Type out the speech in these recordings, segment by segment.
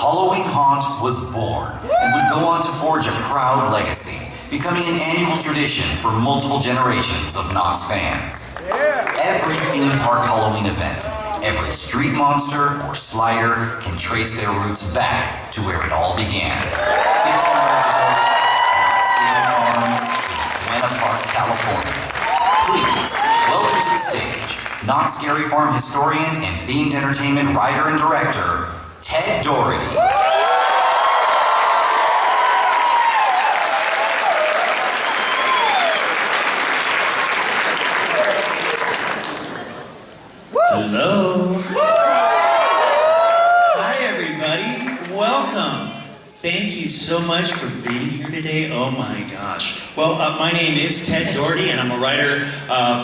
Halloween Haunt was born and would go on to forge a proud legacy, becoming an annual tradition for multiple generations of Knott's fans. Every theme park Halloween event, every street monster or slider can trace their roots back to where it all began. 50 years ago, Knott's Scary Farm in Buena Park, California. Please, welcome to the stage, Knott's Scary Farm historian and themed entertainment writer and director, Ted Doherty. Hello. Hi, everybody. Welcome. Thank you so much for being here today. Oh my gosh. Well, my name is Ted Doherty, and I'm a writer,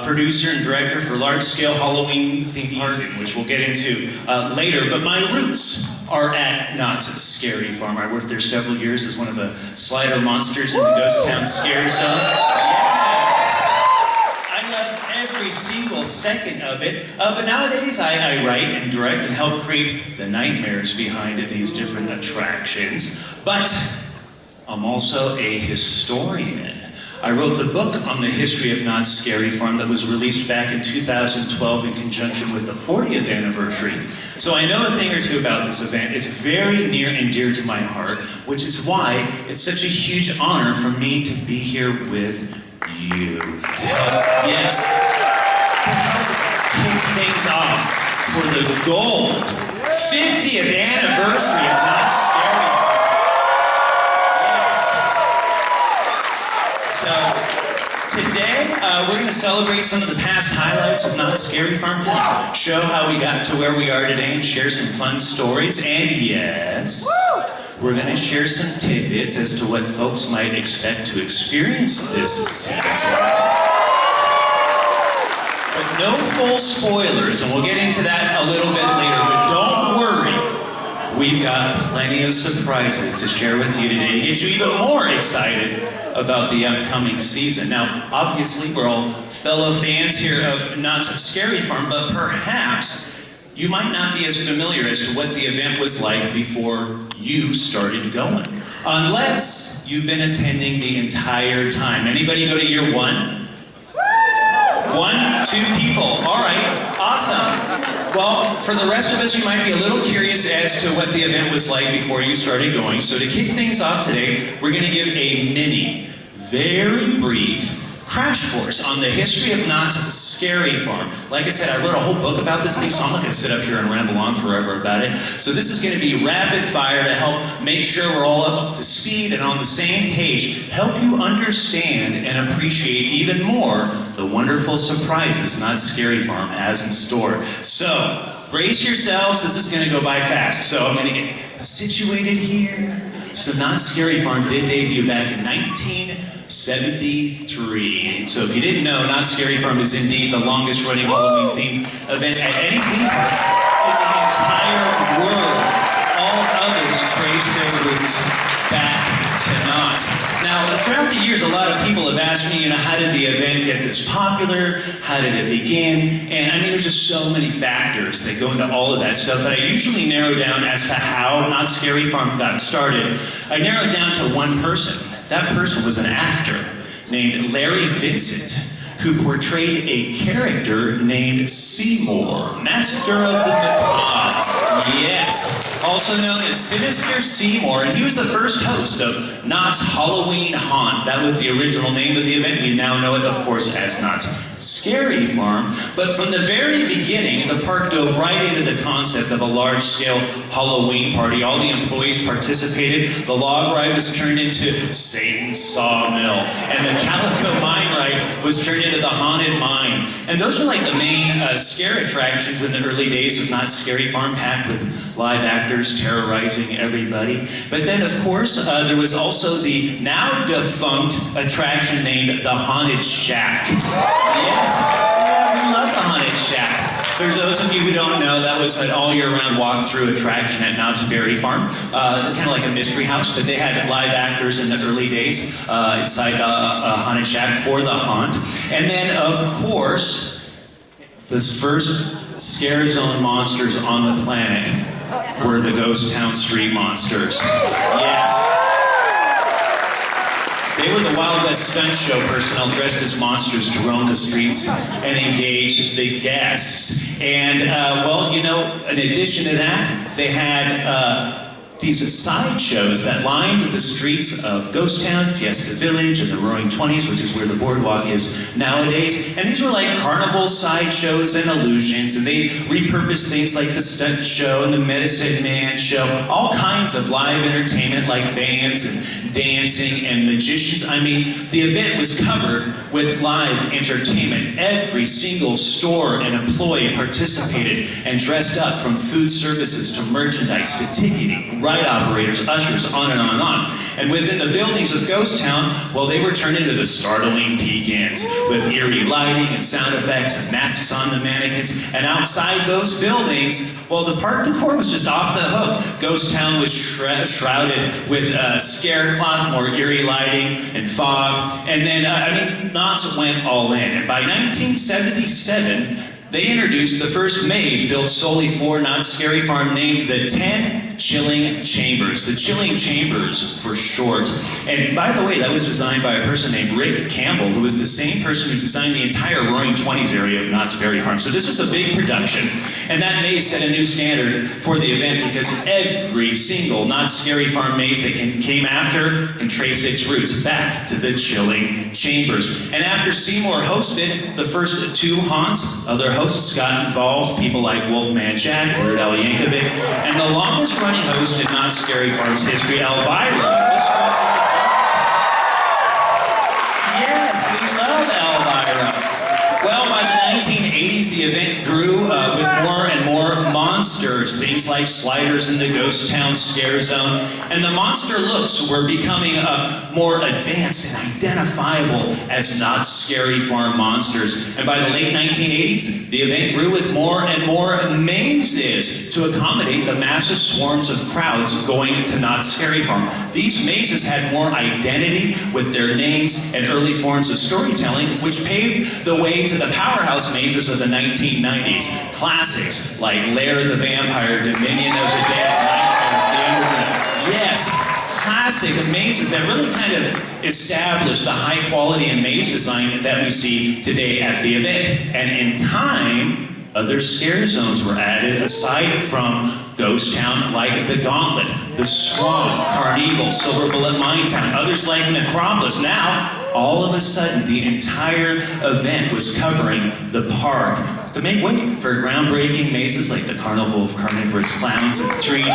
producer, and director for large-scale Halloween theme park, which we'll get into later. But my roots are at Knott's Scary Farm. I worked there several years as one of the slider monsters in the Ghost Town Scare Zone. Every single second of it, but nowadays I write and direct and help create the nightmares behind these different attractions. But I'm also a historian. I wrote the book on the history of Knott's Scary Farm that was released back in 2012 in conjunction with the 40th anniversary. So I know a thing or two about this event. It's very near and dear to my heart, which is why it's such a huge honor for me to be here with you. To help, yes, to help kick things off for the gold 50th anniversary of Knott's Scary Farm. Yes. So today we're going to celebrate some of the past highlights of Knott's Scary Farm, show how we got to where we are today, and share some fun stories. And yes, we're going to share some tidbits as to what folks might expect to experience this season. But no full spoilers, and we'll get into that a little bit later, but don't worry. We've got plenty of surprises to share with you today to get you even more excited about the upcoming season. Now, obviously, we're all fellow fans here of Knott's Scary Farm, but perhaps you might not be as familiar as to what the event was like before you started going. Unless you've been attending the entire time. Anybody go to year one? 1, 2 people. All right, awesome. Well, for the rest of us, you might be a little curious as to what the event was like before you started going. So to kick things off today, we're going to give a mini, very brief crash course on the history of Knott's Scary Farm. Like I said, I wrote a whole book about this thing, so I'm not going to sit up here and ramble on forever about it. So this is going to be rapid fire to help make sure we're all up to speed and on the same page, help you understand and appreciate even more the wonderful surprises Knott's Scary Farm has in store. So, brace yourselves, this is going to go by fast. So I'm going to get situated here. So Knott's Scary Farm did debut back in 1973. So if you didn't know, Knott's Scary Farm is indeed the longest running Halloween themed event at any theme park in the entire world. All others trace their roots back to Knott. Now, throughout the years, a lot of people have asked me, how did the event get this popular? How did it begin? And I mean, there's just so many factors that go into all of that stuff, but I usually narrow down as to how Knott's Scary Farm got started. I narrow it down to one person. That person was an actor named Larry Vincent, who portrayed a character named Seymour, Master of the Macabre. Yes, also known as Sinister Seymour, and he was the first host of Knott's Halloween Haunt. That was the original name of the event. We now know it, of course, as Knott's Scary Farm. But from the very beginning, the park dove right into the concept of a large-scale Halloween party. All the employees participated. The log ride was turned into Satan's Sawmill, and the Calico Mine Ride was turned into the Haunted Mine. And those are like the main scare attractions in the early days of Knott's Scary Farm, packed with live actors terrorizing everybody. But then, of course, there was also the now defunct attraction named the Haunted Shack. Yes, we love the Haunted Shack. For those of you who don't know, that was an all-year-round walk-through attraction at Knott's Scary Farm. Kind of like a mystery house, but they had live actors in the early days inside the Haunted Shack for the haunt. And then, of course, the first scare zone monsters on the planet were the Ghost Town Street Monsters. Yes. They were the Wild West stunt show personnel dressed as monsters to roam the streets and engage the guests. And, well, you know, in addition to that, they had these sideshows that lined the streets of Ghost Town, Fiesta Village, and the Roaring Twenties, which is where the boardwalk is nowadays. And these were like carnival sideshows and illusions, and they repurposed things like the stunt show and the Medicine Man show, all kinds of live entertainment like bands and dancing and magicians. I mean, the event was covered with live entertainment. Every single store and employee participated and dressed up, from food services to merchandise to ticketing, ride operators, ushers, on and on and on. And within the buildings of Ghost Town, well, they were turned into the startling peekins with eerie lighting and sound effects and masks on the mannequins. And outside those buildings, well, the park decor was just off the hook. Ghost Town was shrouded with scare cloth, more eerie lighting and fog. And then, I mean, Knott's went all in. And by 1977, they introduced the first maze built solely for Knott's Scary Farm, named the 10 Chilling Chambers. The Chilling Chambers for short. And by the way, that was designed by a person named Rick Campbell, who was the same person who designed the entire Roaring Twenties area of Knott's Berry Farm. So this was a big production. And that maze set a new standard for the event, because every single Knott's Scary Farm maze that came after can trace its roots back to the Chilling Chambers. And after Seymour hosted the first two haunts, other hosts got involved, people like Wolfman Jack, Weird Al Yankovic, and the longest running host in Knott's Scary Farm's history, Elvira, was dressed in the Yes, we love Elvira. Well, by the 1980s, the event grew with more and more monsters, things like sliders in the Ghost Town Scare Zone, and the monster looks were becoming more advanced and identifiable as Knott's Scary Farm monsters. And by the late 1980s, the event grew with more and more mazes to accommodate the massive swarms of crowds going to Knott's Scary Farm. These mazes had more identity with their names and early forms of storytelling, which paved the way to the powerhouse mazes of the 1990s. Classics like Lair of the Vampire, Dominion of the Dead, Nightmares, The Underground. Yes, classic mazes that really kind of established the high quality in maze design that we see today at the event. And in time, other scare zones were added aside from Ghost Town, like the Gauntlet, the Swan, Carnival, Silver Bullet Mine Town, others like Necropolis. Now, all of a sudden, the entire event was covering the park to make way for groundbreaking mazes like the Carnival of Carnivorous Clowns and 3D,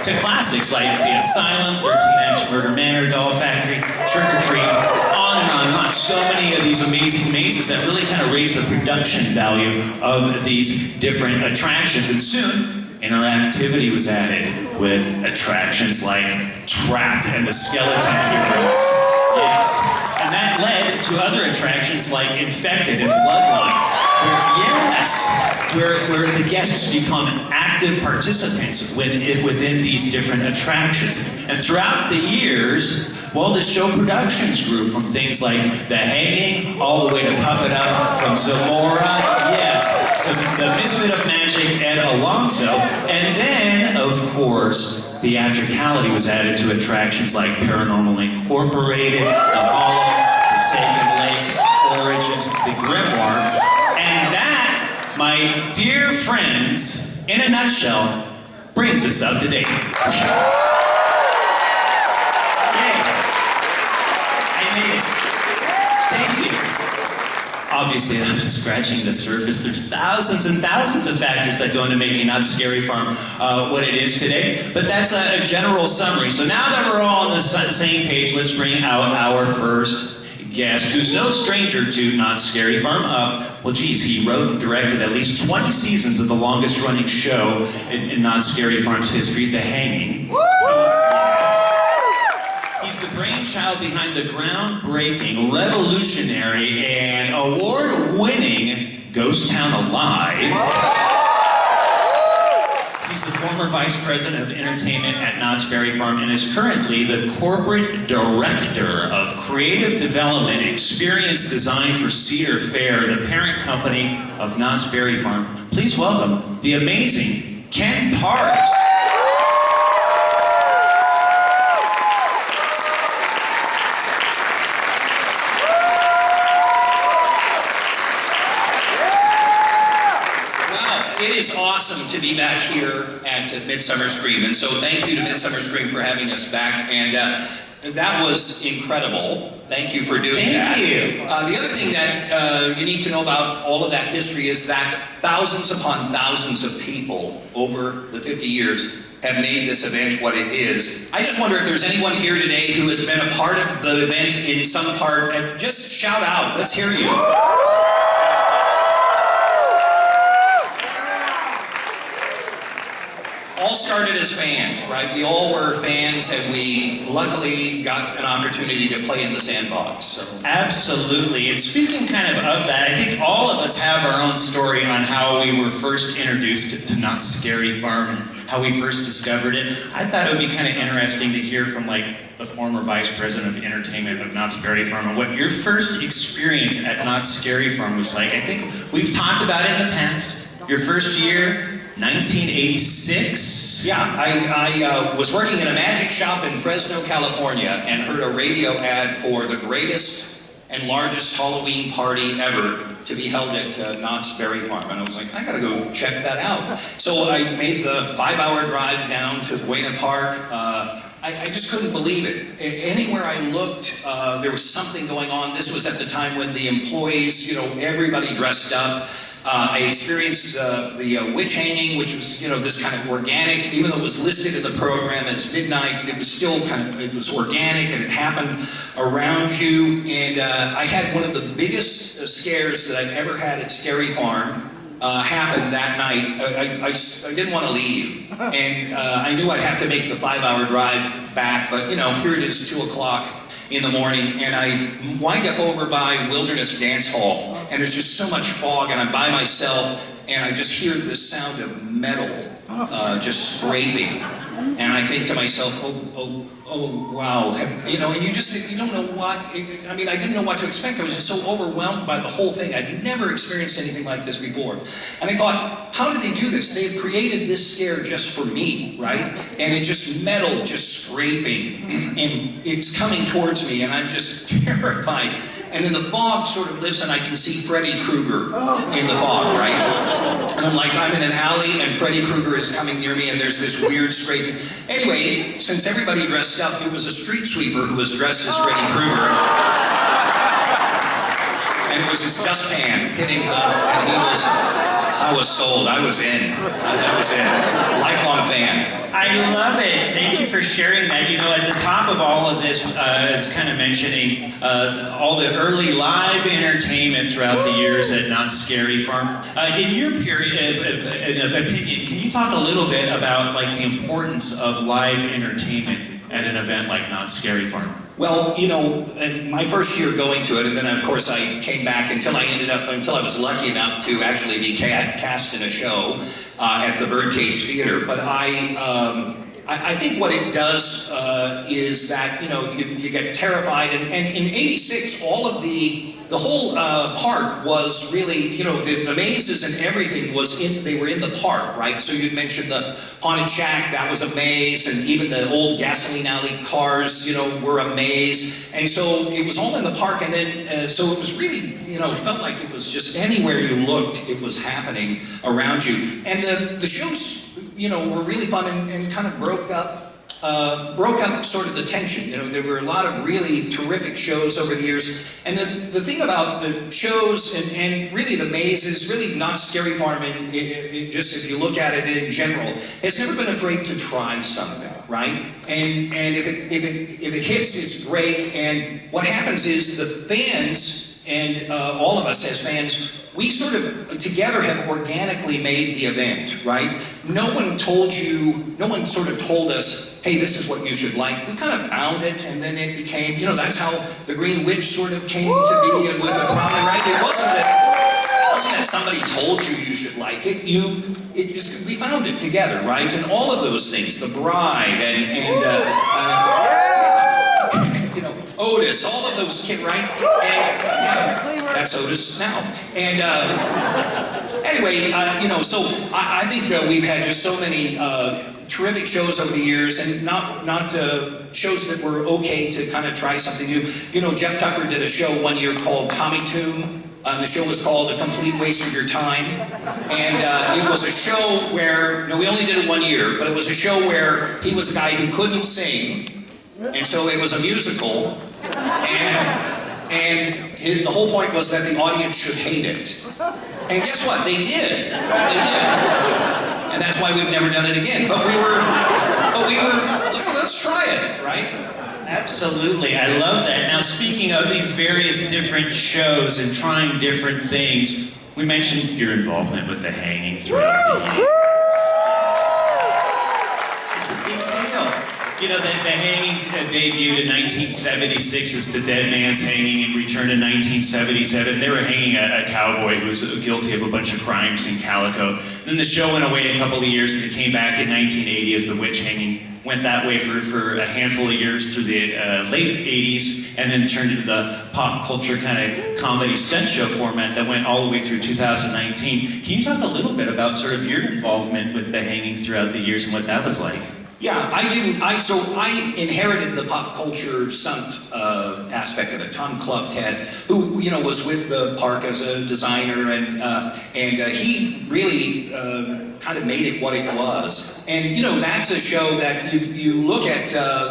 to classics like the Asylum, 13X Murder Manor, Doll Factory, Trick or Treat, on and on and on. So many of these amazing mazes that really kind of raised the production value of these different attractions. And soon, interactivity was added with attractions like Trapped and the Skeleton Heroes. Yes. And that led to other attractions like Infected and Bloodline, where the guests become active participants within these different attractions. And throughout the years, well, the show productions grew from things like The Hanging, all the way to Puppet Up, from Zamora, yes, to The Misfit of Magic, Ed Alonzo. And then, of course, theatricality was added to attractions like Paranormal Incorporated, The Hollow, Forsaken Lake, Origins, The Grimoire. And that, my dear friends, in a nutshell, brings us up to date. Obviously, I'm just scratching the surface. There's thousands and thousands of factors that go into making Knott's Scary Farm what it is today. But that's a general summary. So now that we're all on the same page, let's bring out our first guest, who's no stranger to Knott's Scary Farm. Well, geez, he wrote and directed at least 20 seasons of the longest running show in Knott's Scary Farm's history, The Hanging. He's the brainchild behind the groundbreaking, revolutionary, and award-winning Ghost Town Alive. He's the former vice president of entertainment at Knott's Berry Farm and is currently the corporate director of creative development and experience design for Cedar Fair, the parent company of Knott's Berry Farm. Please welcome the amazing Ken Parks. back here at Midsummer Scream. And so thank you to Midsummer Scream for having us back. And that was incredible. Thank you for doing that. Thank you. The other thing that you need to know about all of that history is that thousands upon thousands of people over the 50 years have made this event what it is. I just wonder if there's anyone here today who has been a part of the event in some part, and just shout out. Let's hear you. All started as fans, right? We all were fans, and we luckily got an opportunity to play in the sandbox. So. Absolutely. And speaking kind of that, I think all of us have our own story on how we were first introduced to Knott's Scary Farm and how we first discovered it. I thought it would be kind of interesting to hear from like the former vice president of entertainment of Knott's Scary Farm and what your first experience at Knott's Scary Farm was like. I think we've talked about it in the past. Your first year, 1986? Yeah, I was working in a magic shop in Fresno, California, and heard a radio ad for the greatest and largest Halloween party ever to be held at Knott's Berry Farm. And I was like, I gotta go check that out. So I made the 5-hour drive down to Buena Park. I just couldn't believe it. Anywhere I looked, there was something going on. This was at the time when the employees, you know, everybody dressed up. I experienced the witch hanging, which was, you know, this kind of organic, even though it was listed in the program as midnight, it was still kind of, it was organic and it happened around you. And I had one of the biggest scares that I've ever had at Scary Farm happened that night. I didn't want to leave. And I knew I'd have to make the 5-hour drive back, but you know, here it is, 2 o'clock in the morning, and I wind up over by Wilderness Dance Hall, and there's just so much fog, and I'm by myself, and I just hear this sound of metal just scraping, and I think to myself, oh, wow, you know, and you don't know what, I mean, I didn't know what to expect. I was just so overwhelmed by the whole thing. I'd never experienced anything like this before. And I thought, how did they do this? They've created this scare just for me, right? And it just metal, just scraping, and it's coming towards me, and I'm just terrified. And then the fog sort of lifts, and I can see Freddy Krueger in the fog, right? And I'm like, I'm in an alley, and Freddy Krueger is coming near me, and there's this weird scraping. Anyway, since everybody dressed up, it was a street sweeper who was dressed as Freddy Krueger. And it was his dustpan hitting the, and he was, I was sold, I was in. That was it. Lifelong fan. I love it. Thank you for sharing that. You know, at the top of all of this, it's kind of mentioning all the early live entertainment throughout the years at Knott's Scary Farm. In your opinion, can you talk a little bit about like the importance of live entertainment at an event like Knott's Scary Farm? Well, you know, my first year going to it, and then of course I came back until I was lucky enough to actually be cast in a show at the Birdcage Theater. But I think what it does is that, you know, you get terrified, and in '86, all of the whole park was really, you know, the mazes and everything they were in the park, right? So you'd mentioned the Haunted Shack, that was a maze, and even the old gasoline alley cars, you know, were a maze. And so it was all in the park, and then, so it was really, you know, felt like it was just anywhere you looked, it was happening around you. And the shows, you know, were really fun and kind of broke up sort of the tension. You know, there were a lot of really terrific shows over the years. And the thing about the shows and really the mazes, really Knott's Scary Farm, and just if you look at it in general, has never been afraid to try something, right? And if it hits, it's great. And what happens is the fans and all of us as fans, we sort of together have organically made the event, right? No one sort of told us, hey, this is what you should like. We kind of found it, and then it became, you know, that's how the Green Witch sort of came to be, and with the problem, right? It wasn't that somebody told you should like it. We found it together, right? And all of those things, the bride and you know, Otis, all of those kids, right? And yeah, that's Otis now. And anyway, you know, so I think we've had just so many terrific shows over the years, and not shows that were okay to kind of try something new. You know, Jeff Tucker did a show one year called Tommy Tomb, The show was called A Complete Waste of Your Time. And it was a show where, we only did it 1 year, but it was a show where he was a guy who couldn't sing. And so it was a musical. And the whole point was that the audience should hate it. And guess what? They did. They did. And that's why we've never done it again. But we were, let's try it, right? Absolutely, I love that. Now, speaking of these various different shows and trying different things, we mentioned your involvement with the hanging throughout the years. It's a big deal. You know, the hanging debuted in 1976 as the Dead Man's Hanging and returned in 1977. They were hanging a cowboy who was guilty of a bunch of crimes in Calico. Then the show went away a couple of years and it came back in 1980 as the witch hanging. Went that way for a handful of years through the late 80s, and then turned into the pop culture kind of comedy stunt show format that went all the way through 2019. Can you talk a little bit about sort of your involvement with the hanging throughout the years and what that was like? Yeah, I inherited the pop culture stunt aspect of it. Tom Clufted, who was with the park as a designer, and he really kind of made it what it was. And that's a show that you look at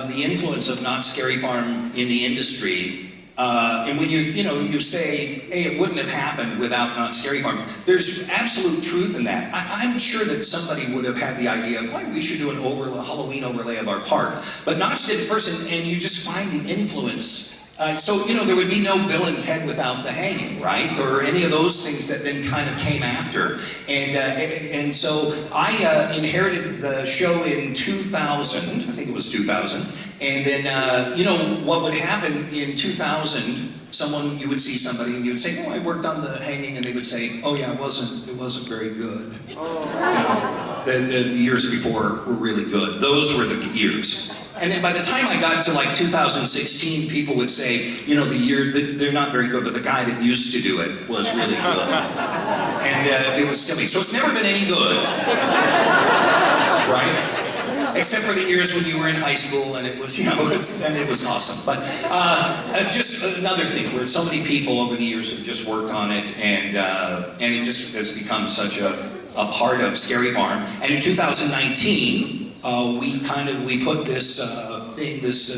the influence of Knott's Scary Farm in the industry. And when you say, hey, it wouldn't have happened without Knott's Scary Farm, there's absolute truth in that. I'm sure that somebody would have had the idea of, we should do a Halloween overlay of our park. But Knott's did it first, and you just find the influence. So there would be no Bill and Ted without the hanging, right? Or any of those things that then kind of came after. And so I inherited the show in 2000, I think it was 2000. And then, what would happen in 2000, you would see somebody and you would say, I worked on the hanging, and they would say, oh yeah, it wasn't very good. The years before were really good. Those were the years. And then by the time I got to like 2016, people would say, they're not very good, but the guy that used to do it was really good. And it was silly. So it's never been any good, right? Except for the years when you were in high school and it was, and it was awesome. But just another thing where so many people over the years have just worked on it, and it just has become such a part of Scary Farm. And in 2019, we put this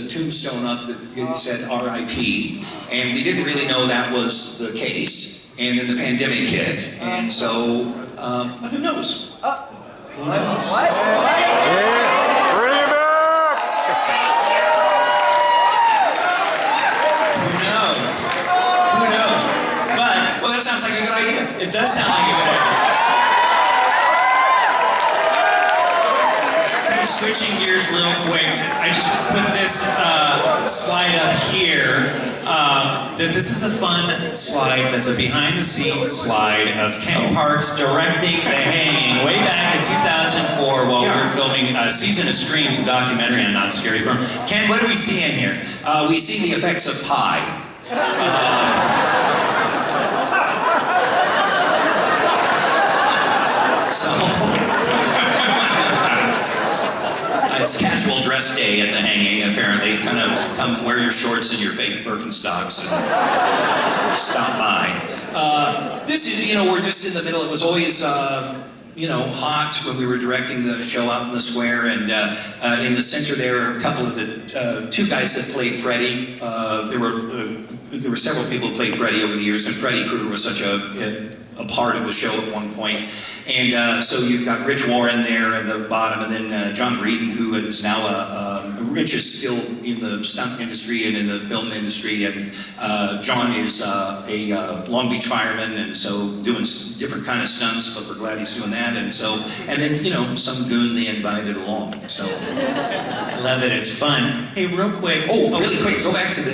tombstone up that said R.I.P. And we didn't really know that was the case. And then the pandemic hit, and so who knows? Who knows? What? Yeah. Bring it back! Who knows? Who knows? But Well, that sounds like a good idea. it does sound like a good idea. Switching gears real quick, I just put this slide up here. That this is a fun slide that's a behind-the-scenes slide of Ken Parks directing The Hanging way back in 2004 while we were filming Season of Screams, a documentary on Knott's Scary Farm. Ken, what do we see in here? We see the effects of pie. It's casual dress day at the hanging, apparently. Kind of come wear your shorts and your fake Birkenstocks and stop by. This is, we're just in the middle. It was always, hot when we were directing the show out in the square, and in the center there are a couple of the two guys that played Freddy. There were several people who played Freddy over the years, and Freddy Krueger was such a part of the show at one point. And so you've got Rich Warren there at the bottom, and then John Breeden, who is now Rich is still in the stunt industry and in the film industry, and John is a Long Beach fireman, and so doing different kind of stunts, but we're glad he's doing that. And then, some goon they invited along. So I love it, it's fun. Hey, real quick. Oh, really quick, go back to do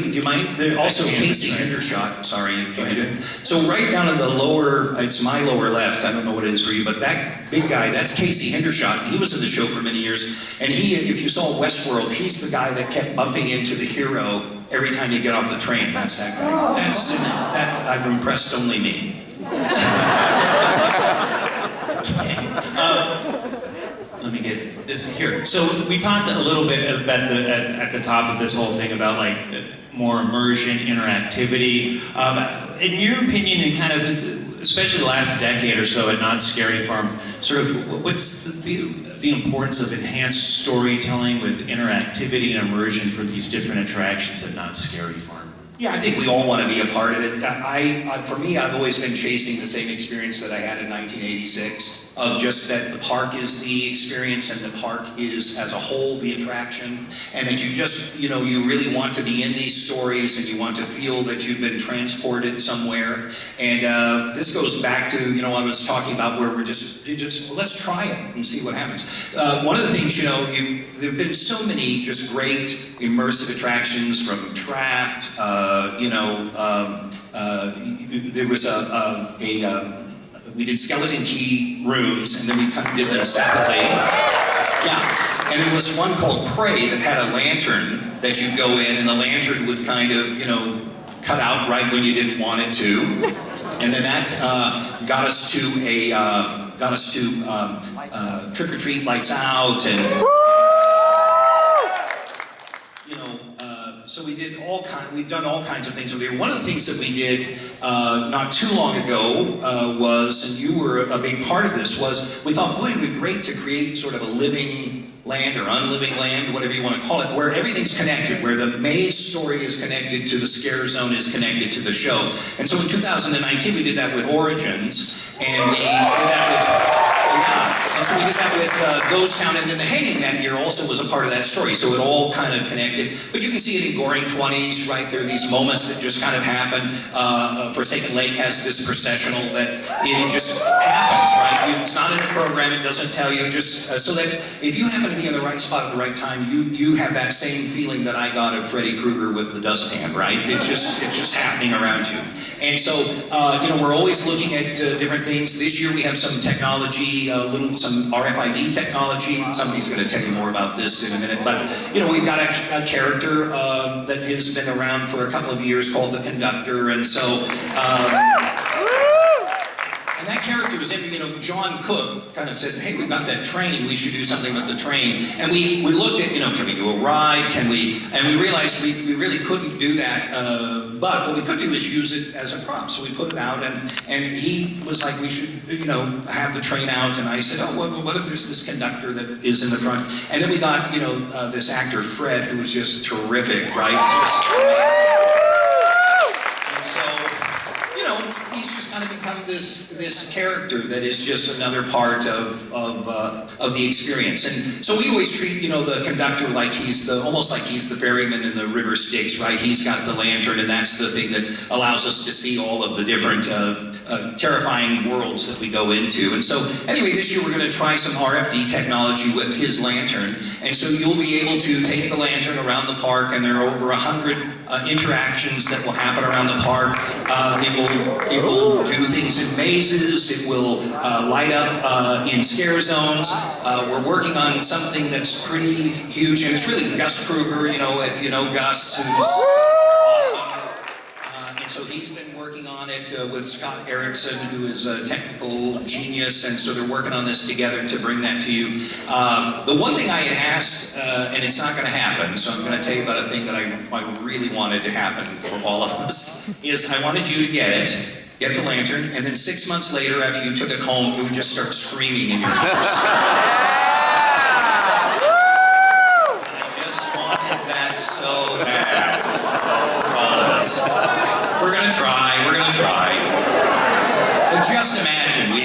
you mind? Also, Casey Hendershot, sorry. So right down in the lower, it's my lower left, I don't know what it is for you, but that big guy, that's Casey Hendershot. He was in the show for many years, and if you saw Westworld, he's the guy that kept bumping into the hero every time you get off the train. That's that guy. That I've impressed only me. Let me get this here. So we talked a little bit about at the top of this whole thing about like more immersion, interactivity. in your opinion, and kind of, especially the last decade or so at Knott's Scary Farm, sort of, what's the importance of enhanced storytelling with interactivity and immersion for these different attractions at Knott's Scary Farm? Yeah, I think we all want to be a part of it. For me, I've always been chasing the same experience that I had in 1986, of just that the park is the experience and the park is, as a whole, the attraction, and that you just, you know, you really want to be in these stories and you want to feel that you've been transported somewhere. And this goes back to, you know, I was talking about where we're just let's try it and see what happens. One of the things, you know, there have been so many just great immersive attractions, from Trapped, there was we did Skeleton Key rooms, and then we kind of did them separately. Yeah, and there was one called Prey that had a lantern that you'd go in, and the lantern would kind of, you know, cut out right when you didn't want it to, and then that got us to Trick or Treat Lights Out, and so we've done all kinds of things over there. One of the things that we did not too long ago was, and you were a big part of this, was we thought, boy, it would be great to create sort of a living land or unliving land, whatever you want to call it, where everything's connected, where the maze story is connected to the scare zone is connected to the show. And so in 2019 we did that with Origins, and we did that with and so we did that with Ghost Town, and then the Hanging that year also was a part of that story, so it all kind of connected. But you can see it in Goring 20s, right? There are these moments that just kind of happen. Forsaken Lake has this processional that it just happens, right? It's not in a program, it doesn't tell you, just so that if you happen to be in the right spot at the right time, you have that same feeling that I got of Freddy Krueger with the dustpan, right? It's just happening around you. And so, you know, we're always looking at different things. This year we have some technology, some RFID technology. Somebody's going to tell you more about this in a minute. But, you know, we've got a character that has been around for a couple of years called the Conductor. And so, and that character was, you know, John Cook kind of said, hey, we've got that train, we should do something with the train. And we looked at, you know, can we do a ride? And we realized we really couldn't do that. But what we could do is use it as a prop. So we put it out, and he was like, we should, you know, have the train out. And I said, oh, what if there's this conductor that is in the front? And then we got, you know, this actor, Fred, who was just terrific, right? Just amazing. And so, you know, he's just kind of become this character that is just another part of the experience. And so we always treat, you know, the conductor like he's almost like he's the ferryman in the river Styx, right? He's got the lantern, and that's the thing that allows us to see all of the different terrifying worlds that we go into. And so anyway, this year we're going to try some RFD technology with his lantern. And so you'll be able to take the lantern around the park, and there are over 100 interactions that will happen around the park. It will do things in mazes. It will light up in scare zones. We're working on something that's pretty huge, and it's really Gus Kruger, you know, if you know Gus, who's awesome. And so he's been working on it with Scott Erickson, who is a technical genius, and so they're working on this together to bring that to you. The one thing I had asked, and it's not going to happen, so I'm going to tell you about a thing that I really wanted to happen for all of us, is I wanted you to get the lantern, and then 6 months later, after you took it home, you would just start screaming in your house. That so bad for all of us. We're gonna try. But just imagine, we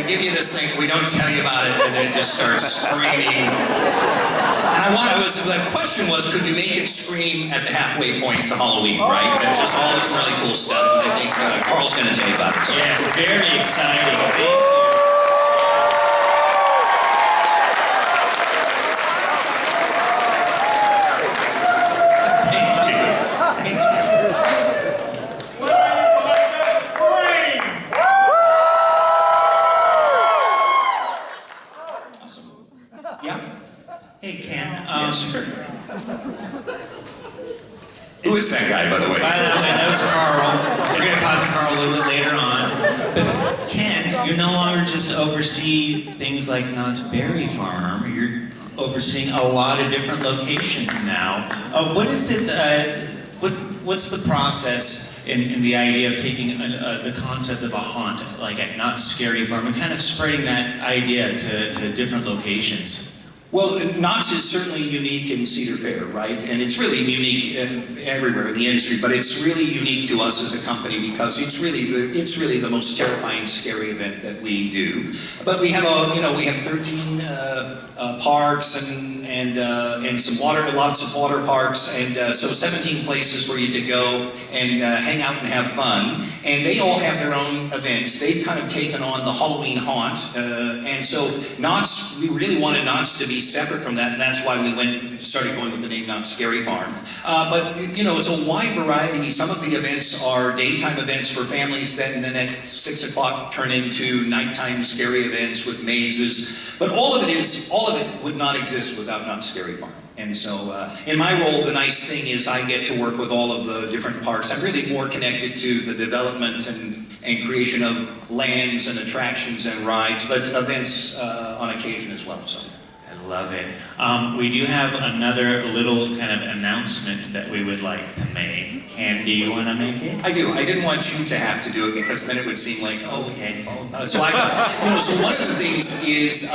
give you this thing, we don't tell you about it, and then it just starts screaming. And the question was, could you make it scream at the halfway point to Halloween, right? That's just all this really cool stuff, and I think Carl's gonna tell you about it. Yes, very exciting. Thank you. Hey, Ken. Sure. Who is that guy, by the way? That was Carl. We're going to talk to Carl a little bit later on. But Ken, you no longer just oversee things like Knott's Berry Farm. You're overseeing a lot of different locations now. What is it What's the process in the idea of taking the concept of a haunt, like at Knott's Scary Farm, and kind of spreading that idea to different locations? Well, Knott's is certainly unique in Cedar Fair, right? And it's really unique everywhere in the industry, but it's really unique to us as a company because it's really the most terrifying, scary event that we do. But we have we have 13 parks and some lots of water parks, and so 17 places for you to go and hang out and have fun. And they all have their own events. They've kind of taken on the Halloween haunt, and so Knott's, we really wanted Knott's to be separate from that, and that's why we started going with the name Knott's Scary Farm. But it's a wide variety. Some of the events are daytime events for families that then at 6 o'clock turn into nighttime scary events with mazes. But all of it would not exist without Knott's Scary Farm. And so in my role, the nice thing is I get to work with all of the different parks. I'm really more connected to the development and creation of lands and attractions and rides, but events on occasion as well. So. I love it. We do have another little kind of announcement that we would like to make. And do you want to make it? I do. I didn't want you to have to do it because then it would seem like, okay. So one of the things is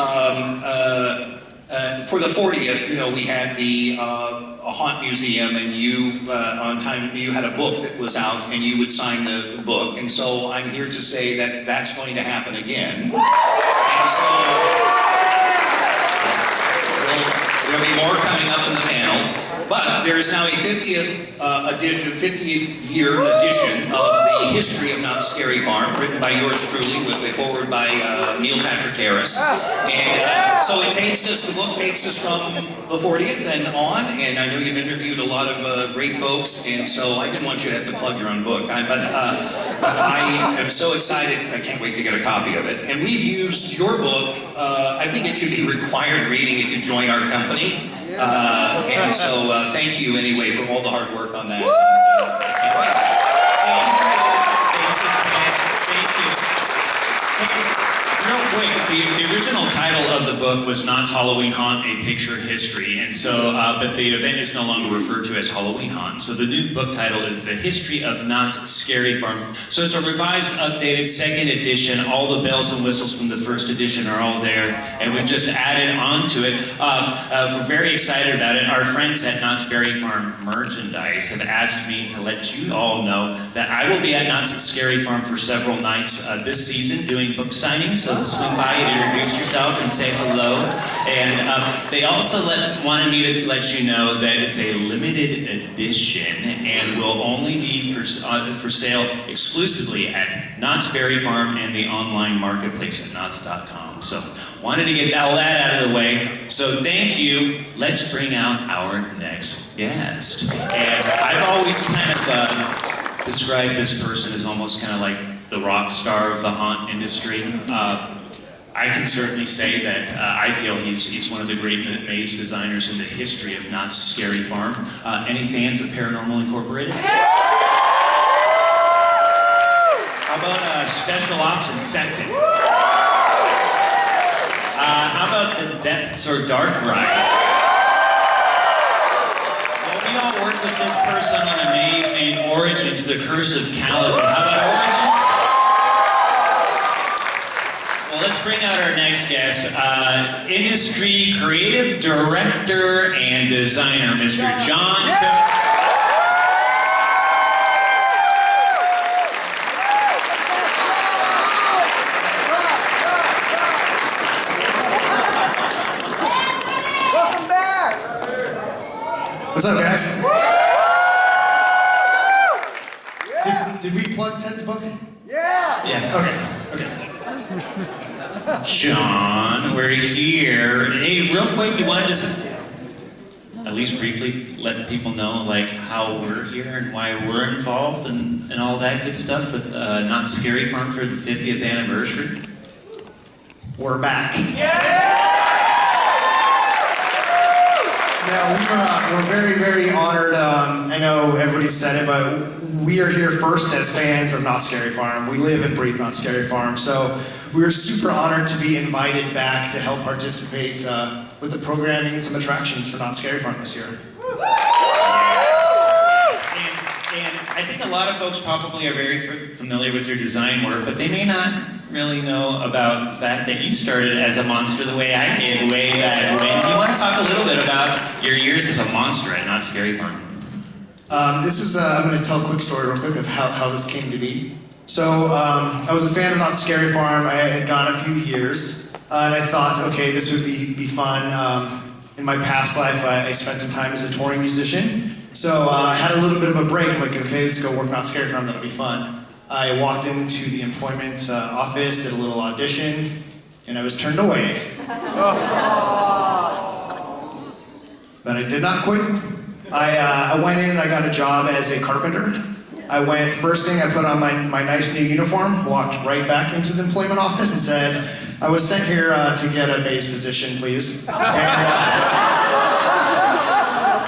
for the 40th, we had the a haunt museum, and you had a book that was out, and you would sign the book, and so I'm here to say that that's going to happen again. And so there'll be more coming up in the panel. But there is now a 50th year edition of the history of Knott's Scary Farm, written by yours truly, with a foreword by Neil Patrick Harris. And so the book takes us from the 40th and on, and I know you've interviewed a lot of great folks, and so I didn't want you to have to plug your own book. But I am so excited, I can't wait to get a copy of it. And we've used your book, I think it should be required reading if you join our company. And so thank you anyway for all the hard work on that. I can't wait. Thank you. Real quick, the original title of the book was Knott's Halloween Haunt, A Picture History, and so, but the event is no longer referred to as Halloween Haunt, so the new book title is The History of Knott's Scary Farm. So it's a revised, updated second edition. All the bells and whistles from the first edition are all there, and we've just added on to it. We're very excited about it. Our friends at Knott's Berry Farm Merchandise have asked me to let you all know that I will be at Knott's Scary Farm for several nights this season doing book signings. So swing by and introduce yourself and say hello. And they also wanted me to let you know that it's a limited edition and will only be for sale exclusively at Knott's Berry Farm and the online marketplace at knotts.com. So wanted to get all that out of the way. So thank you. Let's bring out our next guest. And I've always kind of described this person as almost kind of like the rock star of the haunt industry. I can certainly say that I feel he's one of the great maze designers in the history of Knott's Scary Farm. Any fans of Paranormal Incorporated? How about Special Ops Infected? How about the Depths or Dark Ride? Well, we all worked with this person on a maze named Origins, The Curse of Caliban. How about Origins? Well, let's bring out our next guest, industry creative director and designer, Mr. John. Welcome back. What's up, guys? Did we plug Ted's book? Yeah. Yes. Okay. John, we're here. Hey, real quick, you want to just at least briefly let people know like how we're here and why we're involved and all that good stuff with Knott's Scary Farm for the 50th anniversary? We're back. Yeah, we're very, very honored. I know everybody said it, but we are here first as fans of Knott's Scary Farm. We live and breathe Knott's Scary Farm, so we are super honored to be invited back to help participate with the programming and some attractions for Knott's Scary Farm this year. Yes. I think a lot of folks probably are very familiar with your design work, but they may not really know about the fact that you started as a monster the way I did way back when. Do you want to talk a little bit about your years as a monster at Knott Scary Farm? I'm going to tell a quick story real quick of how this came to be. So I was a fan of Knott Scary Farm. I had gone a few years, and I thought, okay, this would be fun. In my past life, I spent some time as a touring musician. So I had a little bit of a break. I'm like, okay, let's go work Knott Scary Farm. That'll be fun. I walked into the employment office, did a little audition, and I was turned away. But I did not quit. I went in and I got a job as a carpenter. First thing I put on my nice new uniform, walked right back into the employment office and said, I was sent here to get a bass position, please. And,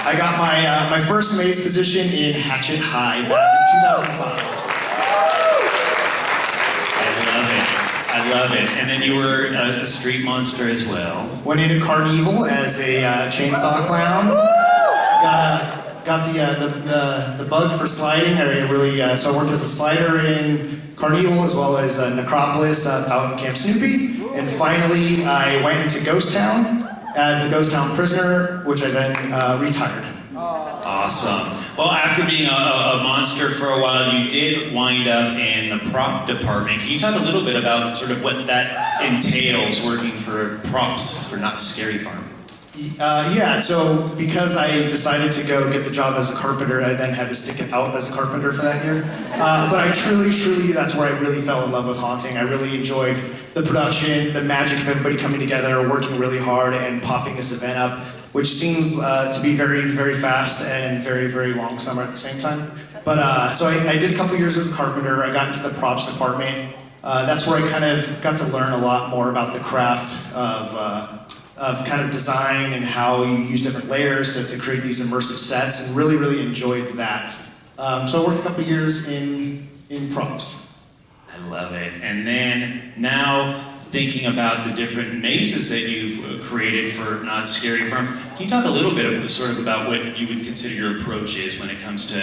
I got my first bass position in Hatchet High back in 2005. I love it. And then you were a street monster as well. Went into Carnival as a chainsaw clown. Got the bug for sliding. So I worked as a slider in Carnival as well as Necropolis out in Camp Snoopy. And finally, I went into Ghost Town as the Ghost Town prisoner, which I then retired. Awesome. Well, after being a monster for a while, you did wind up in the prop department. Can you talk a little bit about sort of what that entails, working for props for Knott Scary Farm? Yeah, so because I decided to go get the job as a carpenter, I then had to stick it out as a carpenter for that year. But I truly, that's where I really fell in love with haunting. I really enjoyed the production, the magic of everybody coming together, working really hard, and popping this event up, which seems to be very, very fast and very, very long summer at the same time. But so I did a couple years as a carpenter. I got into the props department. That's where I kind of got to learn a lot more about the craft of kind of design and how you use different layers to create these immersive sets, and really, really enjoyed that. So I worked a couple years in props. I love it. And then now thinking about the different mazes that you've created for Knott Scary Farm, can you talk a little bit about what you would consider your approach is when it comes to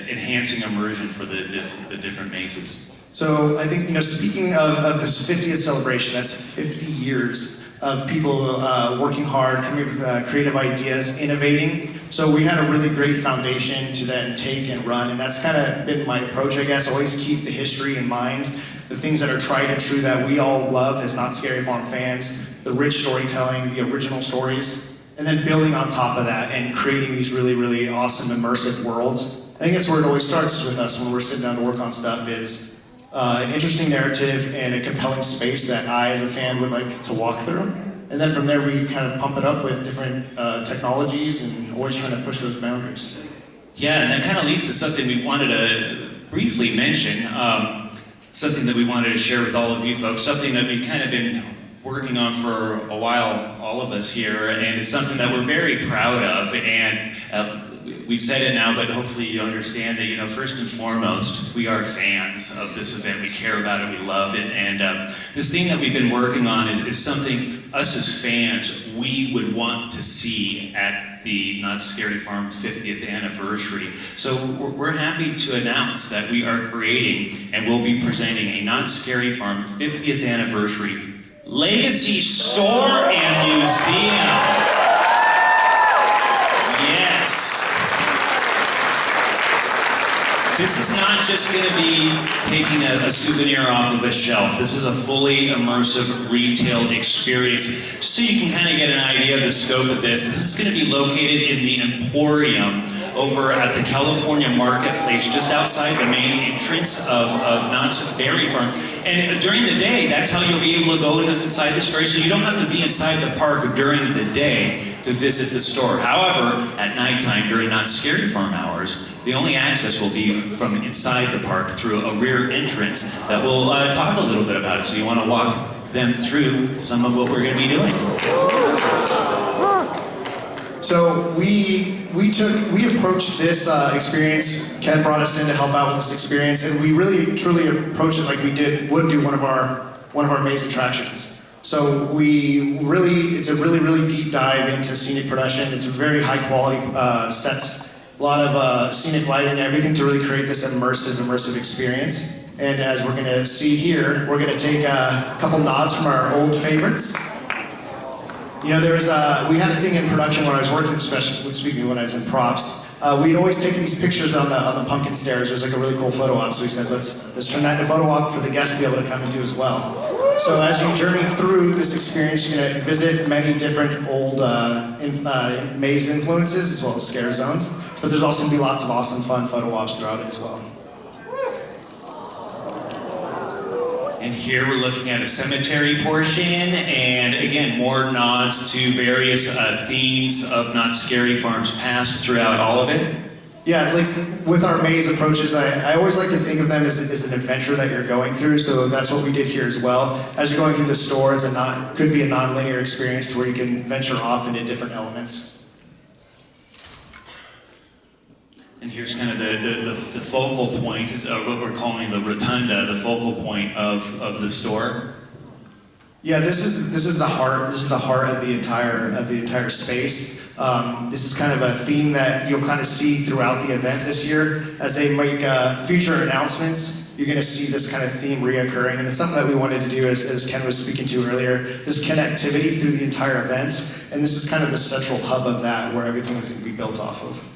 enhancing immersion for the different mazes? So I think, speaking of this 50th celebration, that's 50 years of people working hard, coming up with creative ideas, innovating. So we had a really great foundation to then take and run, and that's kind of been my approach, I guess. Always keep the history in mind, the things that are tried and true that we all love as Knott Scary Farm fans, the rich storytelling, the original stories, and then building on top of that and creating these really, really awesome immersive worlds. I think that's where it always starts with us when we're sitting down to work on stuff, is an interesting narrative and a compelling space that I, as a fan, would like to walk through. And then from there, we kind of pump it up with different technologies and always trying to push those boundaries. Yeah, and that kind of leads to something we wanted to briefly mention, something that we wanted to share with all of you folks, something that we've kind of been working on for a while, all of us here, and it's something that we're very proud of, and we've said it now, but hopefully you understand that, first and foremost, we are fans of this event. We care about it, we love it, and this thing that we've been working on is something us as fans, we would want to see at the Knott Scary Farm 50th anniversary. So we're happy to announce that we are creating and will be presenting a Knott Scary Farm 50th anniversary Legacy Store and Museum. This is not just going to be taking a souvenir off of a shelf. This is a fully immersive retail experience. Just so you can kind of get an idea of the scope of this, this is going to be located in the Emporium over at the California Marketplace, just outside the main entrance of Knott's Berry Farm. And during the day, that's how you'll be able to go inside the store, so you don't have to be inside the park during the day to visit the store. However, at nighttime, during Knott Scary Farm hours, the only access will be from inside the park through a rear entrance that we'll talk a little bit about it. So you want to walk them through some of what we're going to be doing. So we approached this experience. Ken brought us in to help out with this experience, and we really truly approached it like we would do one of our maze attractions. So it's a really deep dive into scenic production. It's a very high quality sets. a lot of scenic lighting, everything to really create this immersive experience. And as we're gonna see here, we're gonna take a couple nods from our old favorites. You know, we had a thing in production when I was working, especially speaking when I was in props. We'd always take these pictures on the pumpkin stairs. It was like a really cool photo op. So we said, let's turn that into a photo op for the guests to be able to come and do as well. So as you journey through this experience, you're gonna visit many different old maze influences as well as scare zones. But there's also gonna be lots of awesome, fun photo ops throughout it as well. And here we're looking at a cemetery portion, and again, more nods to various themes of Knott's Scary Farm's past throughout all of it. Yeah, like with our maze approaches, I always like to think of them as an adventure that you're going through, so that's what we did here as well. As you're going through the store, could be a non-linear experience to where you can venture off into different elements. And here's kind of the focal point, what we're calling the rotunda, the focal point of the store. Yeah, this is the heart. This is the heart of the entire space. This is kind of a theme that you'll kind of see throughout the event this year. As they make future announcements, you're going to see this kind of theme reoccurring, and it's something that we wanted to do, as Ken was speaking to earlier. This connectivity through the entire event, and this is kind of the central hub of that, where everything is going to be built off of.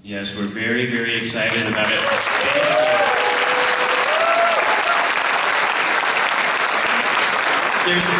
Yes, we're very, very excited about it.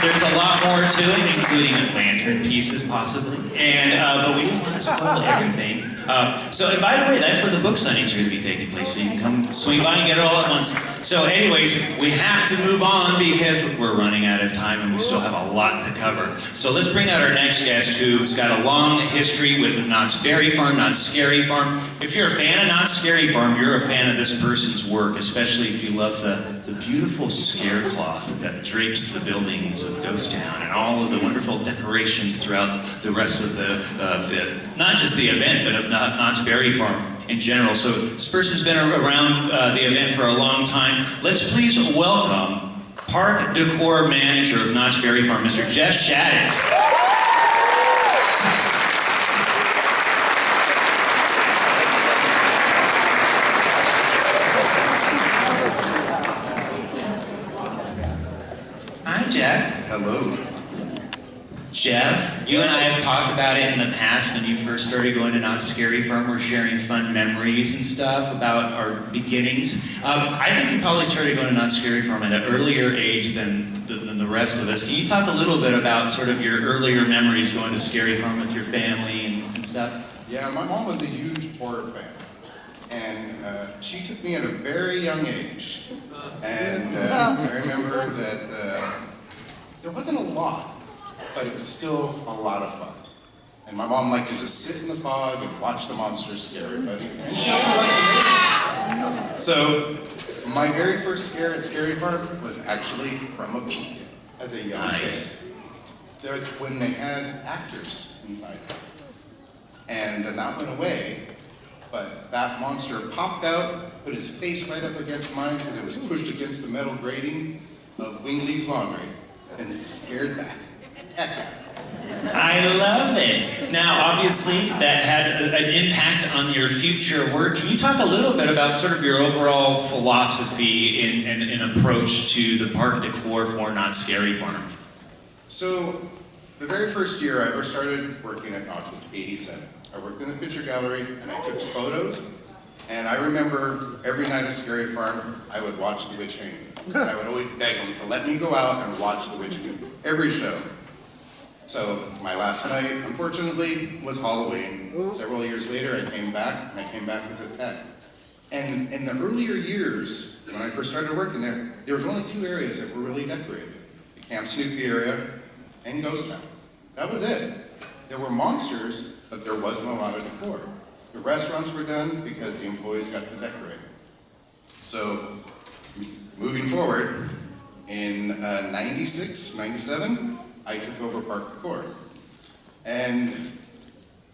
There's a lot more to it, including lantern pieces, possibly. And but we didn't want to spoil everything. And by the way, that's where the book signings are going to be taking place. So you can come swing by and get it all at once. So, anyways, we have to move on because we're running out of time and we still have a lot to cover. So let's bring out our next guest, who's got a long history with Knott's Berry Farm, Knott's Scary Farm. If you're a fan of Knott's Scary Farm, you're a fan of this person's work, especially if you love the beautiful scare cloth that drapes the buildings of Ghost Town and all of the wonderful decorations throughout the rest of not just the event, but of Knott's Berry Farm in general. So this person's been around the event for a long time. Let's please welcome Park Decor Manager of Knott's Berry Farm, Mr. Jeff Shattuck. Jeff. Hello. Jeff, you and I have talked about it in the past when you first started going to Knott's Scary Farm. We're sharing fun memories and stuff about our beginnings. I think you probably started going to Knott's Scary Farm at an earlier age than the rest of us. Can you talk a little bit about sort of your earlier memories going to Scary Farm with your family and stuff? Yeah, my mom was a huge horror fan. And she took me at a very young age. And I remember that there wasn't a lot, but it was still a lot of fun. And my mom liked to just sit in the fog and watch the monsters scare everybody. And she also liked the movies. So my very first scare at Scary Farm was actually from a peek as a young kid. That's when they had actors inside. And then that went away, but that monster popped out, put his face right up against mine because it was pushed against the metal grating of Wingley's Laundry, and scared the heck out of me. I love it. Now, obviously, that had an impact on your future work. Can you talk a little bit about sort of your overall philosophy and approach to the park decor for Knott's Scary Farm? So, the very first year I ever started working at Knott was '87. I worked in the picture gallery and I took photos. And I remember every night at Scary Farm, I would watch The Witch Hanging. And I would always beg them to let me go out and watch The Witch Hanging. Every show. So my last night, unfortunately, was Halloween. Several years later, I came back, and I came back as a tech. And in the earlier years, when I first started working there was only two areas that were really decorated. The Camp Snoopy area and Ghost Town. That was it. There were monsters, but there wasn't a lot of decor. The restaurants were done because the employees got to decorate. So, moving forward, in 96, 97, I took over Park Decor. And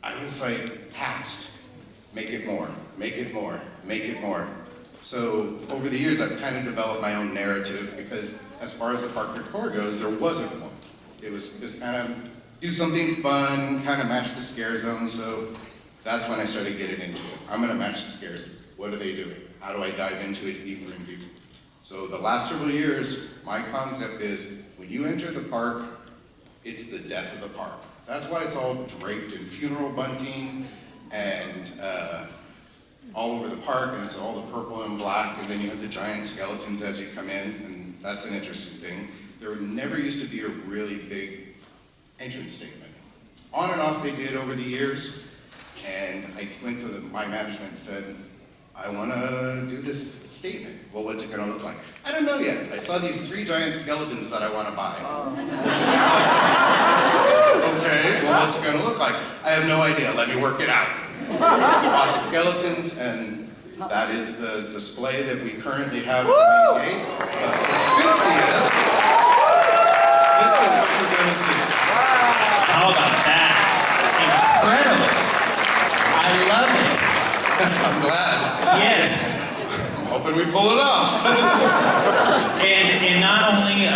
I was like, tasked, make it more, make it more, make it more. So, over the years, I've kind of developed my own narrative because as far as the Park Decor goes, there wasn't one. It was just kind of do something fun, kind of match the scare zone. So That's when I started getting into it. I'm going to match the scares. What are they doing? How do I dive into it deeper and deeper? So the last several years, my concept is when you enter the park, it's the death of the park. That's why it's all draped in funeral bunting and all over the park, and it's all the purple and black, and then you have the giant skeletons as you come in, and that's an interesting thing. There never used to be a really big entrance statement. On and off they did over the years, and I went to my management and said, I want to do this statement. Well, what's it going to look like? I don't know yet. I saw these 3 giant skeletons that I want to buy. Okay, well, what's it going to look like? I have no idea. Let me work it out. We bought the skeletons, and that is the display that we currently have at the main gate. But for the 50th, this is what you're going to see. How about that? Incredible. I love it. I'm glad. Yes. I'm hoping we pull it off. And not only,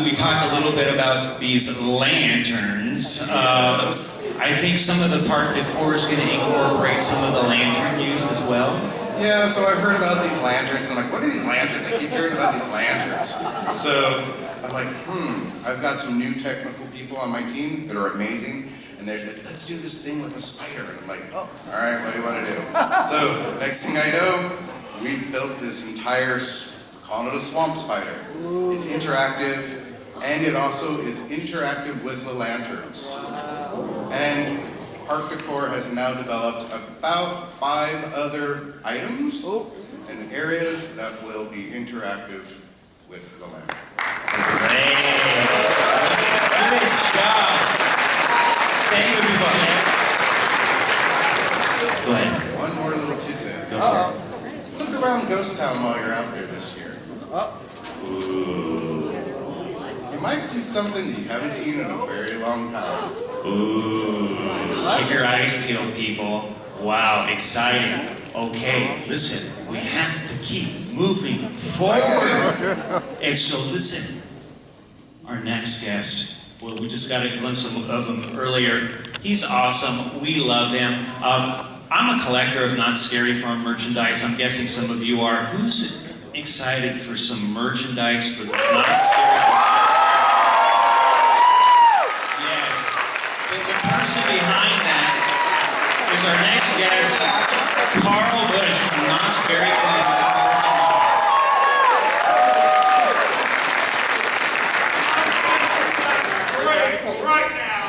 we talked a little bit about these lanterns. I think some of the park decor is going to incorporate some of the lantern use as well. Yeah, so I've heard about these lanterns, and I'm like, what are these lanterns? I keep hearing about these lanterns. So I'm like, I've got some new technical people on my team that are amazing. And they said, let's do this thing with a spider. And I'm like, all right, what do you want to do? So next thing I know, we built this entire, we're calling it a swamp spider. It's interactive, and it also is interactive with the lanterns. And Park Decor has now developed about 5 other items and areas that will be interactive with the lantern. Great. Good job. Should be fun. Go ahead. One more little tidbit. Go for it. Look around Ghost Town while you're out there this year. Ooh. You might see something you haven't seen in a very long time. Ooh. Keep your eyes peeled, people. Wow, exciting. Okay, listen, we have to keep moving forward. And so listen, our next guest, well, we just got a glimpse of him earlier. He's awesome. We love him. I'm a collector of Not Scary Farm merchandise. I'm guessing some of you are. Who's excited for some merchandise for the Not Scary Farm? Yes. The person behind that is our next guest, Carl Bush from Not Scary Farm. Right now.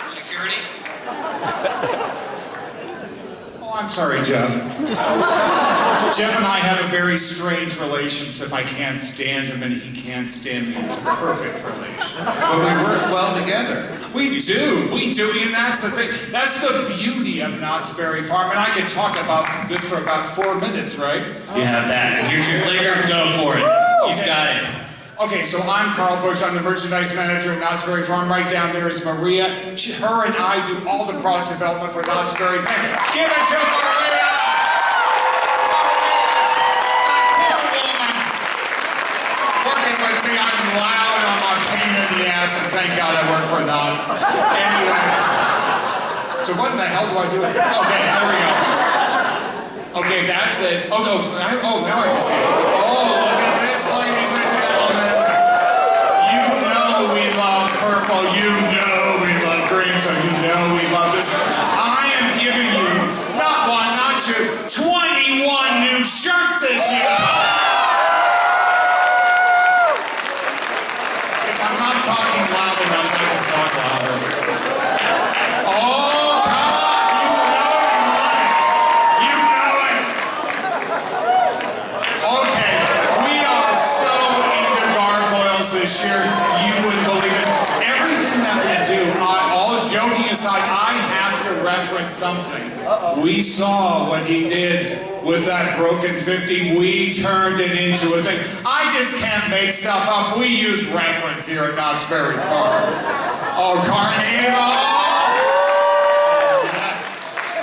Security. Oh, I'm sorry, Jeff. Jeff and I have a very strange relationship. I can't stand him and he can't stand me. It's a perfect relationship. But we work well together. We do, and that's the thing. That's the beauty of Knott's Berry Farm, and I could talk about this for about 4 minutes, right? You have that. Here's your clicker. Go for it. You've got it. Okay, so I'm Carl Bush. I'm the merchandise manager at Knott's Berry Farm. Right down there is Maria. Her and I do all the product development for Knott's Berry Farm. Give it to Maria! Working with me, I'm loud, I'm a pain in the ass, and thank God I work for Knott's. Anyway, so what in the hell do I do with this? Okay, there we go. Okay, that's it. Oh, no, now I can see it. Oh, look at this, ladies and gentlemen. You know we love purple, you know we love green, so you know we love this. I am giving you, not 1, not 2, 21 new shirts this year. I'm not talking loud enough, I can talk louder. Oh, come on, you know it. Okay, we are so into gargoyles this year, you wouldn't believe it. Everything that we do, all joking aside, I have to reference something. We saw what he did with that broken 50, we turned it into a thing. I just can't make stuff up. We use reference here at Knott's Berry Farm. Oh, Carnival! Yes.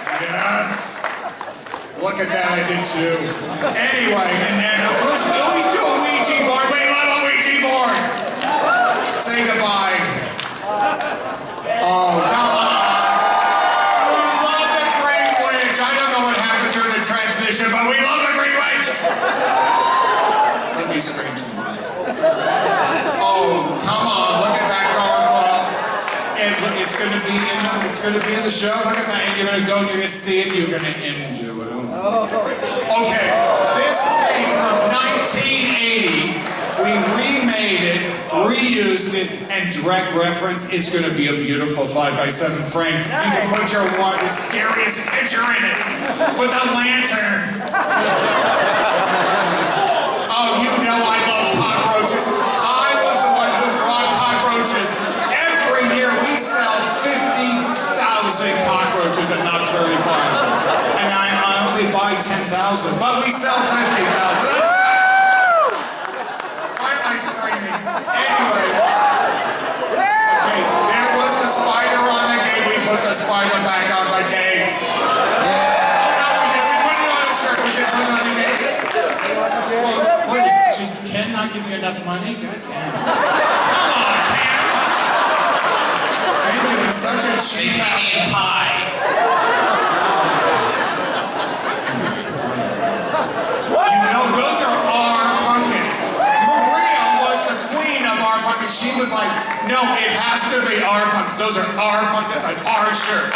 look at that, I did too. Anyway, and then who's to a Ouija board? We love a Ouija board! Say goodbye. Oh, come on. We love the Green Witch. I don't know what happened during the transmission, but we love the Green Witch! Let me scream some more. Oh, come on, look at that gargoyle. It's gonna be in the show. Look at that, and you're gonna go, you're gonna see it, you're gonna into it. Okay, this came from 1980. We remade it, reused it, and direct reference is gonna be a beautiful 5x7 frame. You can put your the scariest picture in it with a lantern. Oh, you know I love cockroaches. I was the one who brought cockroaches. Every year we sell 50,000 cockroaches at Knott's Berry Farm. And I only buy 10,000, but we sell 50,000. Why am I screaming? Anyway. Okay, there was a spider on the gate. We put the spider back on the gate. No, we didn't. We put it on a shirt. We didn't put it on the gate. Well, what, did Ken not give you enough money? God damn. Come on, Ken. Ken can be such a cheap pie. You know, those are our pumpkins. Maria was the queen of our pumpkins. She was like, no, it has to be our pumpkins. Those are our pumpkins on our shirt.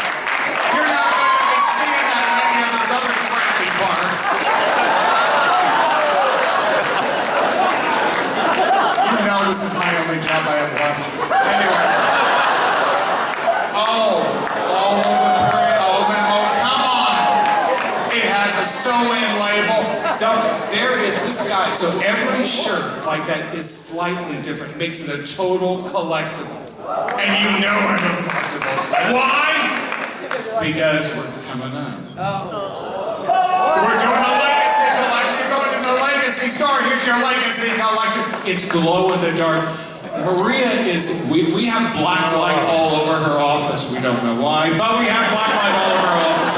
You're not going to be seeing that in any of those other crappy parks. No, this is my only job I have left. Anyway. Oh, all over print. Oh, come on. It has a sew-in label. There is this guy. So every shirt like that is slightly different. Makes it a total collectible. And you know I love collectibles. Why? Because what's coming up? We're doing a legacy collection. You're going to the legacy store. Here's your legacy collection. It's glow in the dark. Maria is, we have black light all over her office. We don't know why, but we have black light all over our office.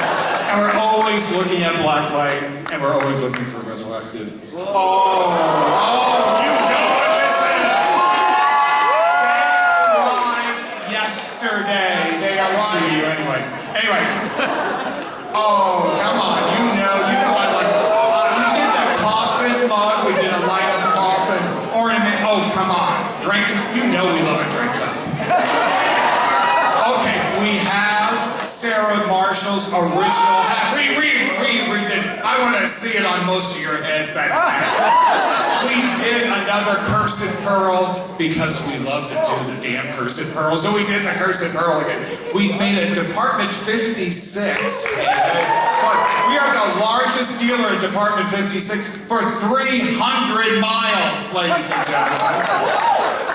And we're always looking at black light, and we're always looking for resurrective. Oh, you know what this is. They arrived yesterday. They arrived. See you anyway. Anyway. Oh, come on. You know I like, we did the coffin mug. We did a light of coffin ornament. Oh, come on. Drink, you know we love a drink cup. Okay, we have Sarah Marshall's original hat. We redid. I want to see it on most of your heads. That hat. We did another Cursed Pearl because we love to do the damn Cursed Pearl. So we did the Cursed Pearl again. We made a Department 56. But we are the largest dealer in Department 56 for 300 miles, ladies and gentlemen.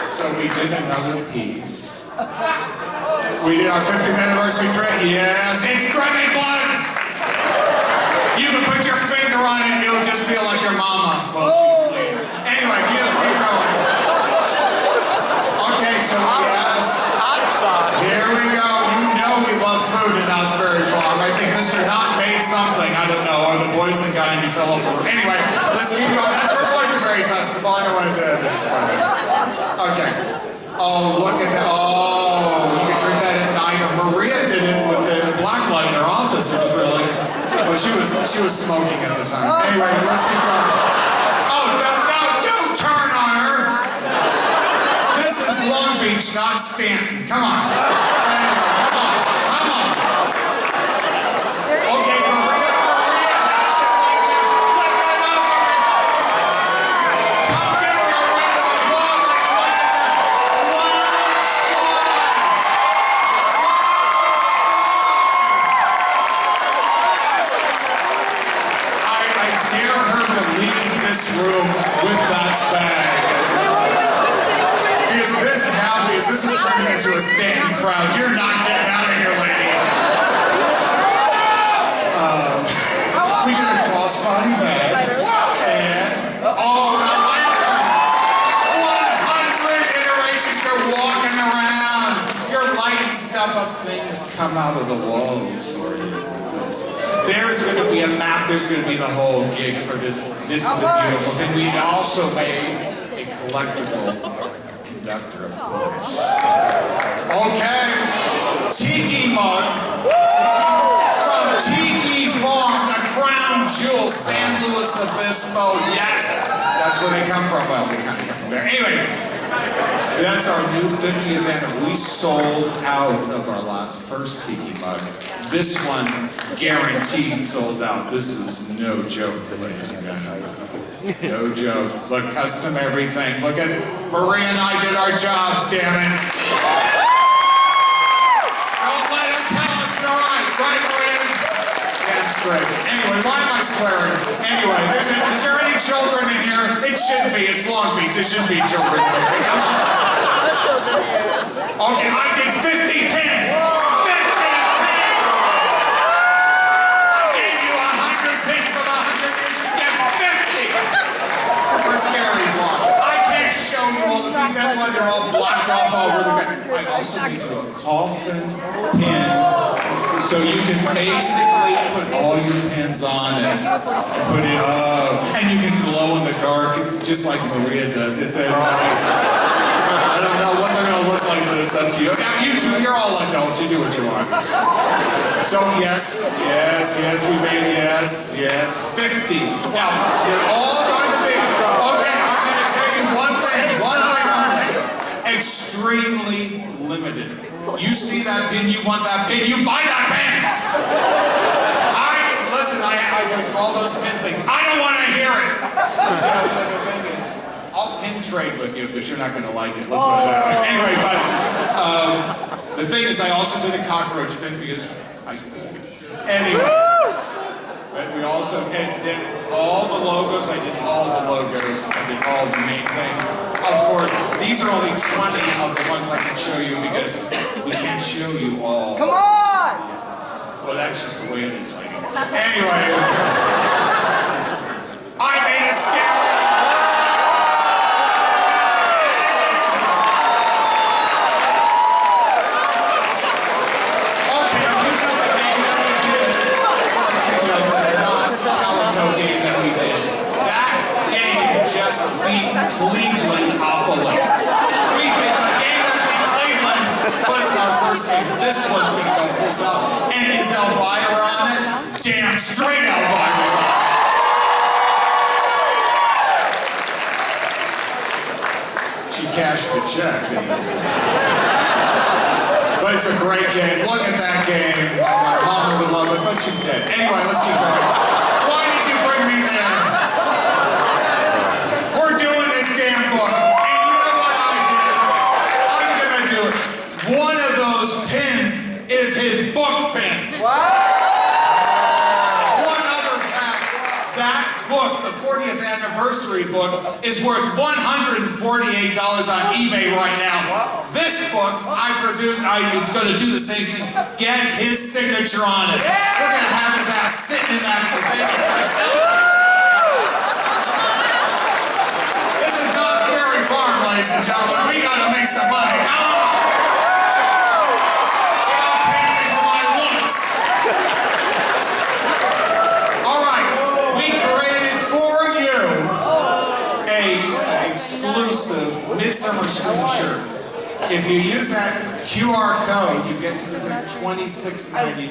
So we did another piece. We did our 50th anniversary trip. Yes, it's dripping blood. You can put your finger on it and it'll just feel like your mama. Well, she's clean. Anyway, let's keep going. Okay, so yes. Here we go. You know we love food in Knott's Berry Farm. I think Mr. Knott made something. I don't know. Or the Boysen guy and he fell off the roof. Anyway, let's keep going. That's for Boysenberry Festival. I know what it is. Okay. Oh, look at that. Oh, you can drink that at night. Maria did it with the black light in her office. It was really, well, she was smoking at the time. Anyway, let's keep going. Oh, no, don't turn on her. This is Long Beach, not Stanton. Come on. Anyway, come on. Okay, Maria has it right there. Let that over. I'll give her a round of applause. Look at that. I dare her to leave this room with that bag. Because this is turning into a Stanton crowd. You're not getting out of here, lady. We did a crossbody bag. And, oh, a lantern. 100 iterations. You're walking around. You're lighting stuff up. Things come out of the walls for you. this. There's going to be a map, there's going to be the whole gig for this. This is a beautiful thing. We also made a collectible conductor, of course. Okay, Tiki mug from Tiki Farm, the crown jewel, San Luis Obispo. Yes, that's where they come from. Well, they kind of come from there. Anyway, that's our new 50th anniversary. We sold out of our first Tiki mug. This one, guaranteed sold out. This is no joke, ladies and gentlemen. No joke. Look, custom everything. Look at Maria and I did our jobs, damn it. Don't let him tell us no right, Maria? Damn straight. Anyway, why am I swearing? Anyway, is there any children in here? It shouldn't be. It's Long Beach. There shouldn't be children in here. Come on. Okay, I did 50 pins. 50 pins! I gave you 100 pins for the 100 pins. You get 50! For Scary Farm. I can't show you all the pins. That's why they're all blocked off all over the back. I also made you a coffin pin. So you can basically put all your pins on it, put it up, and you can glow in the dark, just like Maria does. It's a nice. I don't know what they're gonna look like, but it's up to you. Now you two, you're all adults. You do what you want. So yes, we made yes, 50. Now they're all going to be. Okay, I'm going to tell you one thing only. Extremely limited. You see that pin, you want that pin, you buy that pin! Listen, I go through all those pin things. I don't want to hear it! You know, so the thing is, I'll pin trade with you, but you're not going to like it. Let's put it that way. Anyway, but the thing is, I also did a cockroach pin because I could. Anyway, but we also did all the logos. I did all the logos. I did all the main things. Of course, these are only 20 of the ones I can show you because we can't show you all. Come on! Well, that's just the way it is, lady. Anyway, I made a scary. Okay, you know the game that we did. You know, the Knott's game that we did. That game just beat Cleveland Opoly. The game that beat Cleveland was our first game. This one's going to go full stop. And is Elvira on it? Damn straight Elvira's on it. She cashed the check, as I said. But it's a great game. Look at that game. My mama would love it, but she's dead. Anyway, let's keep going. Why did you bring me there? We're doing this damn book. And you know what I did? I'm gonna do it. One of those pins is his book pin. Wow! One other fact, that book, the 40th anniversary book, is worth $148 on eBay right now. This book I produced, it's gonna do the same thing. Get his signature on it. We're gonna have his ass sitting in that thing. It's gonna sell it. This is not Berry Farm, ladies and gentlemen. We gotta make some money. Come on! Y'all pay me for my looks. All right, we created for you an exclusive Midsummer screen shirt. If you use that QR code, you get to the thing $26.99.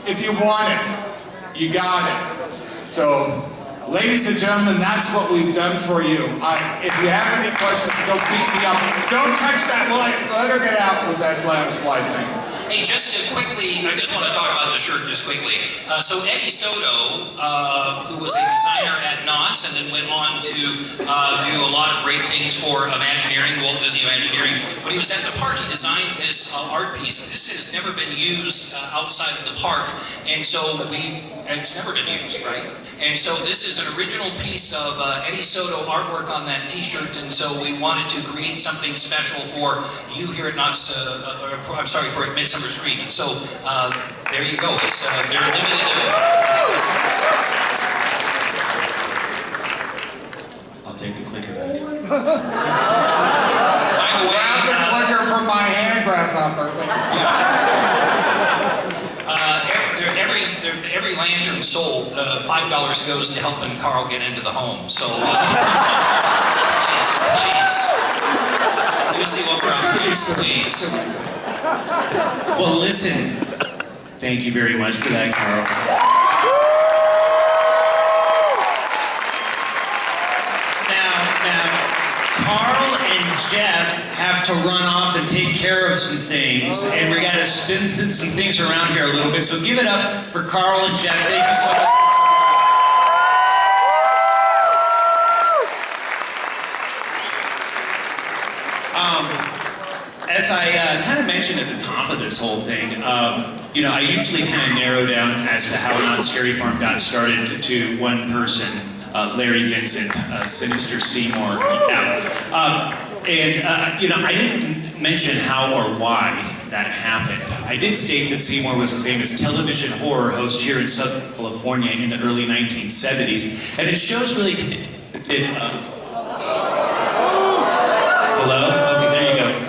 If you want it, you got it. So, ladies and gentlemen, that's what we've done for you. If you have any questions, go beat me up. Don't touch that light. Let her get out with that slide thing. Hey, just to quickly, I just want to talk about the shirt just quickly. So Eddie Soto, who was a designer at Knott's and then went on to do a lot of great things for Imagineering, Walt Disney Imagineering. When he was at the park, he designed this art piece. This has never been used outside of the park, and so it's never been used, right? And so this is an original piece of Eddie Soto artwork on that t-shirt, and so we wanted to create something special for you here at Knott's, for Midsummer Screen. And so there you go. It's they're limited. I'll take the clicker back. By the way, Grab the clicker from my hand, grasshopper. every everything sold, $5 goes to helping Carl get into the home. So please. Let me see what we're up to, please. Well, listen. Thank you very much for that, Carl. Now, Carl and Jeff have to run off and take care of some things, and we got to spin some things around here a little bit. So give it up for Carl and Jeff. Thank you so much. As I kind of mentioned at the top of this whole thing, you know, I usually kind of narrow down as to how Knott's Scary Farm got started to one person, Larry Vincent, Sinister Seymour. You know, I didn't mention how or why that happened. I did state that Seymour was a famous television horror host here in Southern California in the early 1970s, and his shows really hello? Okay, there you go.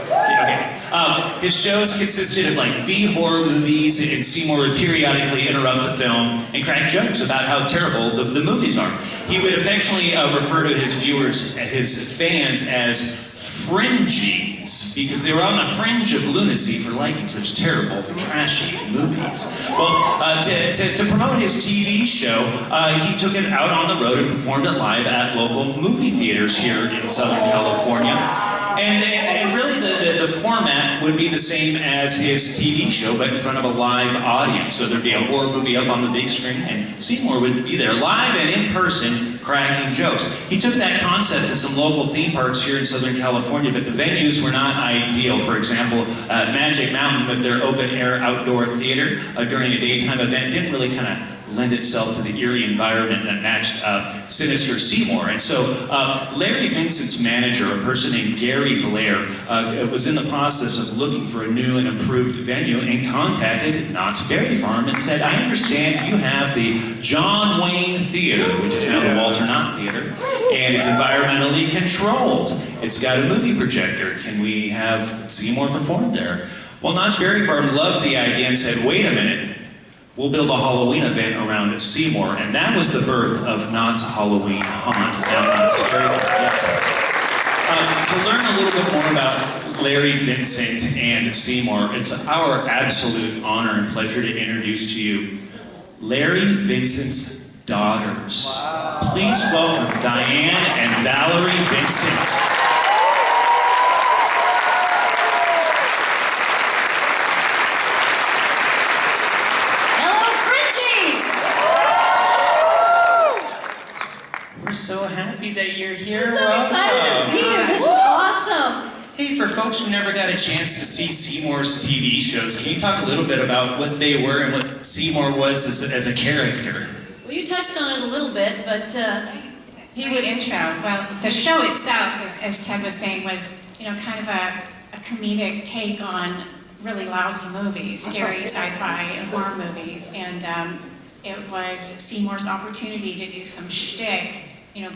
His shows consisted of like B-horror movies, and Seymour would periodically interrupt the film and crack jokes about how terrible the movies are. He would affectionately refer to his viewers, his fans, as fringies, because they were on the fringe of lunacy for liking such terrible, trashy movies. Well, to promote his TV show, he took it out on the road and performed it live at local movie theaters here in Southern California. And really the format would be the same as his TV show, but in front of a live audience. So there'd be a horror movie up on the big screen, and Seymour would be there live and in person cracking jokes. He took that concept to some local theme parks here in Southern California, but the venues were not ideal. For example, Magic Mountain with their open-air outdoor theater during a daytime event didn't really kind of lend itself to the eerie environment that matched Sinister Seymour. And so Larry Vincent's manager, a person named Gary Blair, was in the process of looking for a new and improved venue and contacted Knott's Berry Farm and said, I understand you have the John Wayne Theater, which is now the Walter Knott Theater, and it's environmentally controlled. It's got a movie projector. Can we have Seymour perform there? Well, Knott's Berry Farm loved the idea and said, wait a minute, we'll build a Halloween event around Seymour, and that was the birth of Knott's Halloween Haunt. Now, Knott's Berry Farm, yes. To learn a little bit more about Larry Vincent and Seymour, it's our absolute honor and pleasure to introduce to you Larry Vincent's daughters. Wow. Please welcome Diane and Valerie Vincent. We're so happy that you're here. We're so excited to be here. This is awesome. Hey, for folks who never got a chance to see Seymour's TV shows, can you talk a little bit about what they were and what Seymour was as a character? Well, you touched on it a little bit, but he would intro. Well, the show itself, as Ted was saying, was kind of a comedic take on really lousy movies, scary sci-fi and horror movies, and it was Seymour's opportunity to do some shtick,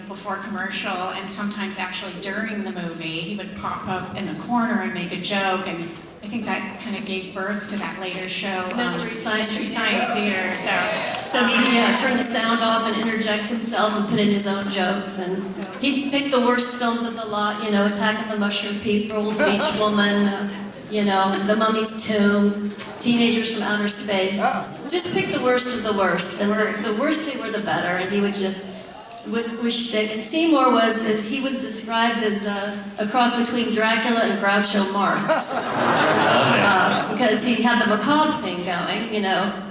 before commercial, and sometimes actually during the movie. He would pop up in the corner and make a joke, and I think that kind of gave birth to that later show, Mystery Science Theater. So he turned the sound off and interjects himself and put in his own jokes, and he picked the worst films of the lot, Attack of the Mushroom People, Beach Woman, The Mummy's Tomb, Teenagers from Outer Space. Just pick the worst of the worst, and the worse they were, the better, and he would just with shtick. And Seymour was described as a cross between Dracula and Groucho Marx, because he had the macabre thing going,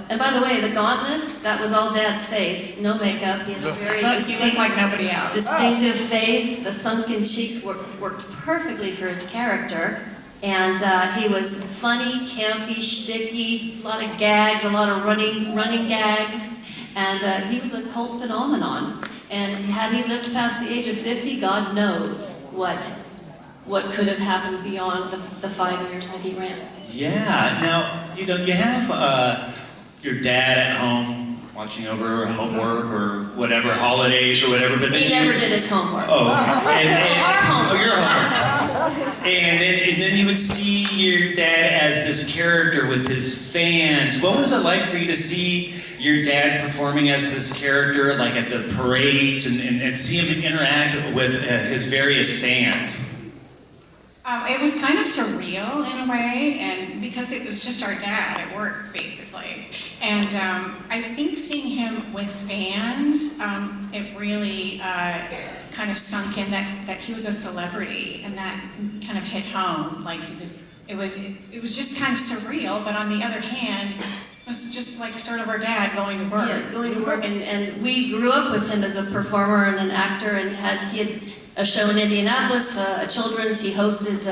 And by the way, the gauntness, that was all Dad's face, no makeup. He had a very he looked like nobody else. Distinctive face. The sunken cheeks worked perfectly for his character. And he was funny, campy, shticky, a lot of gags, a lot of running gags. And he was a cult phenomenon. And had he lived past the age of 50, God knows what could have happened beyond the 5 years that he ran. Yeah. Now, you have your dad at home watching over homework or whatever, holidays or whatever. But then He never did his homework. Oh, okay. Our homework. Oh, your homework. And then you would see your dad as this character with his fans. What was it like for you to see your dad performing as this character, like at the parades, and see him interact with his various fans? It was kind of surreal in a way, and because it was just our dad at work, basically. And I think seeing him with fans, it really kind of sunk in that he was a celebrity, and that kind of hit home. Like it was just kind of surreal, but on the other hand, it was just like sort of our dad going to work. Yeah, going to work, and we grew up with him as a performer and an actor, and he had a show in Indianapolis, a children's. He hosted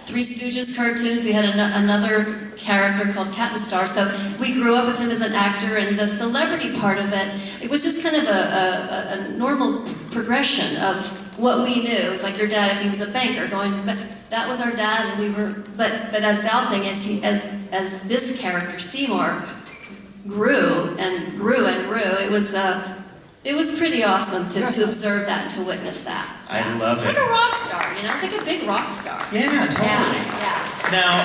Three Stooges cartoons. We had another character called Cat and Star. So we grew up with him as an actor, and the celebrity part of it was just kind of a normal progression of what we knew. It was like your dad, if he was a banker, that was our dad, and we were. But as Val's saying, as this character Seymour grew and grew and grew, it was pretty awesome to observe that and to witness that. I love it. It's like a rock star, you know? It's like a big rock star. Yeah, totally. Yeah. Now,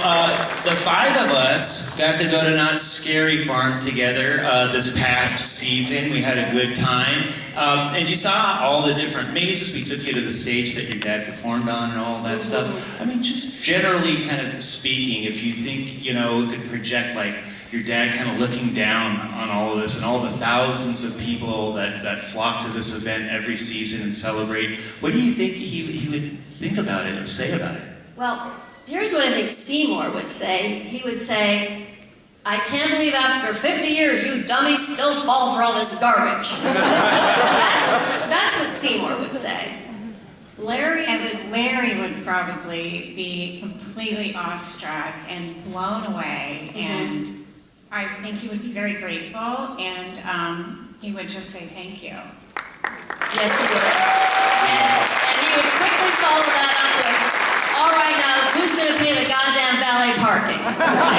the five of us got to go to Knott's Scary Farm together this past season. We had a good time. And you saw all the different mazes. We took you to the stage that your dad performed on and all that stuff. I mean, just generally kind of speaking, if you think, it could project like your dad kind of looking down on all of this and all the thousands of people that flock to this event every season and celebrate, what do you think he would think about it or say about it? Well, here's what I think Seymour would say. He would say, I can't believe after 50 years you dummies still fall for all this garbage. That's what Seymour would say. Larry would probably be completely awestruck and blown away, and I think he would be very grateful, and he would just say thank you. Yes, he would. And he would quickly follow that up with, all right, now, who's going to pay the goddamn valet parking?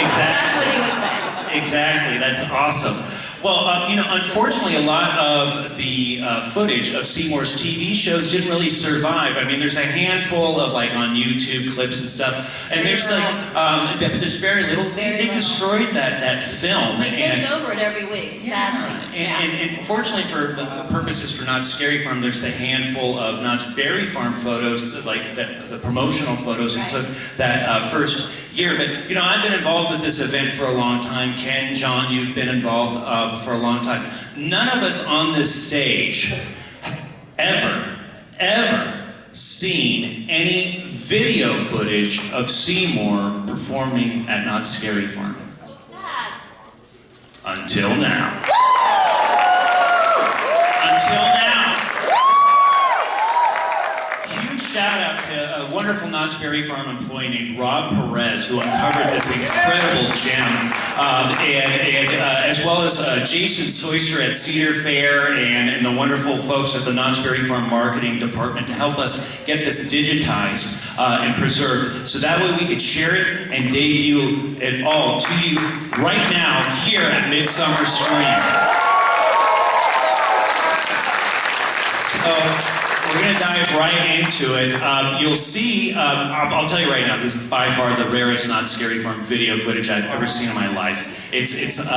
Exactly. That's what he would say. Exactly. That's awesome. Well, unfortunately, a lot of the footage of Seymour's TV shows didn't really survive. I mean, there's a handful of, on YouTube clips and stuff, and there's but there's very little. They destroyed that film. They take over it every week, sadly. And fortunately, for the purposes for Knott's Scary Farm, there's the handful of Knott's Berry Farm photos, the promotional photos it took that first year. But I've been involved with this event for a long time. Ken, John, you've been involved for a long time. None of us on this stage have ever seen any video footage of Seymour performing at Knott's Scary Farm. Until now. Until now. Huge shout out to a wonderful Knott's Berry Farm employee named Rob Perez, who uncovered this incredible gem, as well as Jason Soyster at Cedar Fair and the wonderful folks at the Knott's Berry Farm marketing department to help us get this digitized and preserved, so that way we could share it and debut it all to you right now here at Midsummer Scream. So we're going to dive right into it. You'll see, I'll tell you right now, this is by far the rarest Knott's Scary Farm video footage I've ever seen in my life. It's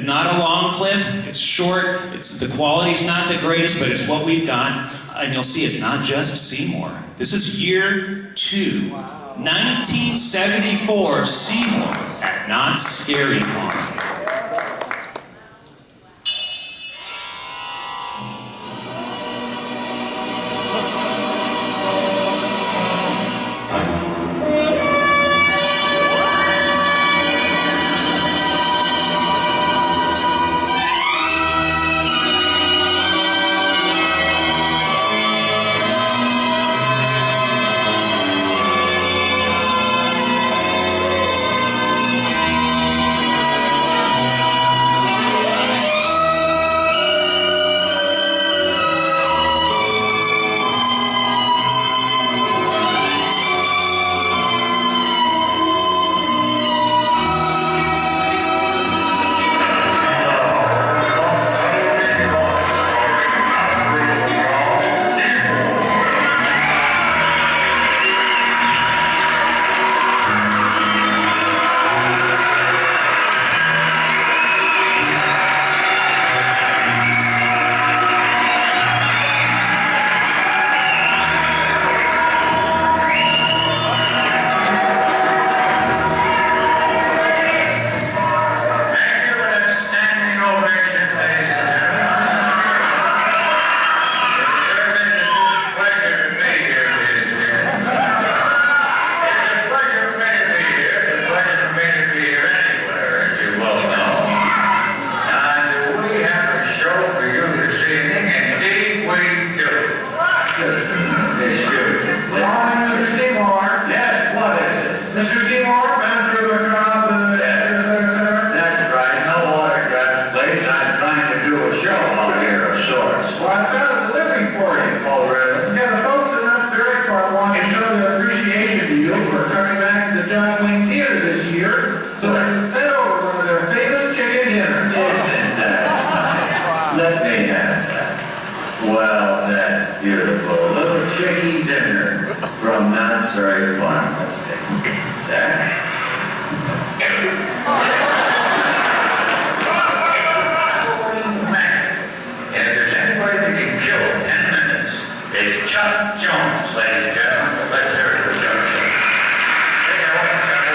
not a long clip, it's short, the quality's not the greatest, but it's what we've got. And you'll see it's not just Seymour. This is year 2. 1974, Seymour at Knott's Scary Farm. that beautiful little chicky dinner from Knott's Berry Farm. There. And if there's anybody that can kill in 10 minutes, it's Chuck Jones, ladies and gentlemen. Let's hear it for Chuck Jones. Take it away, Chuck.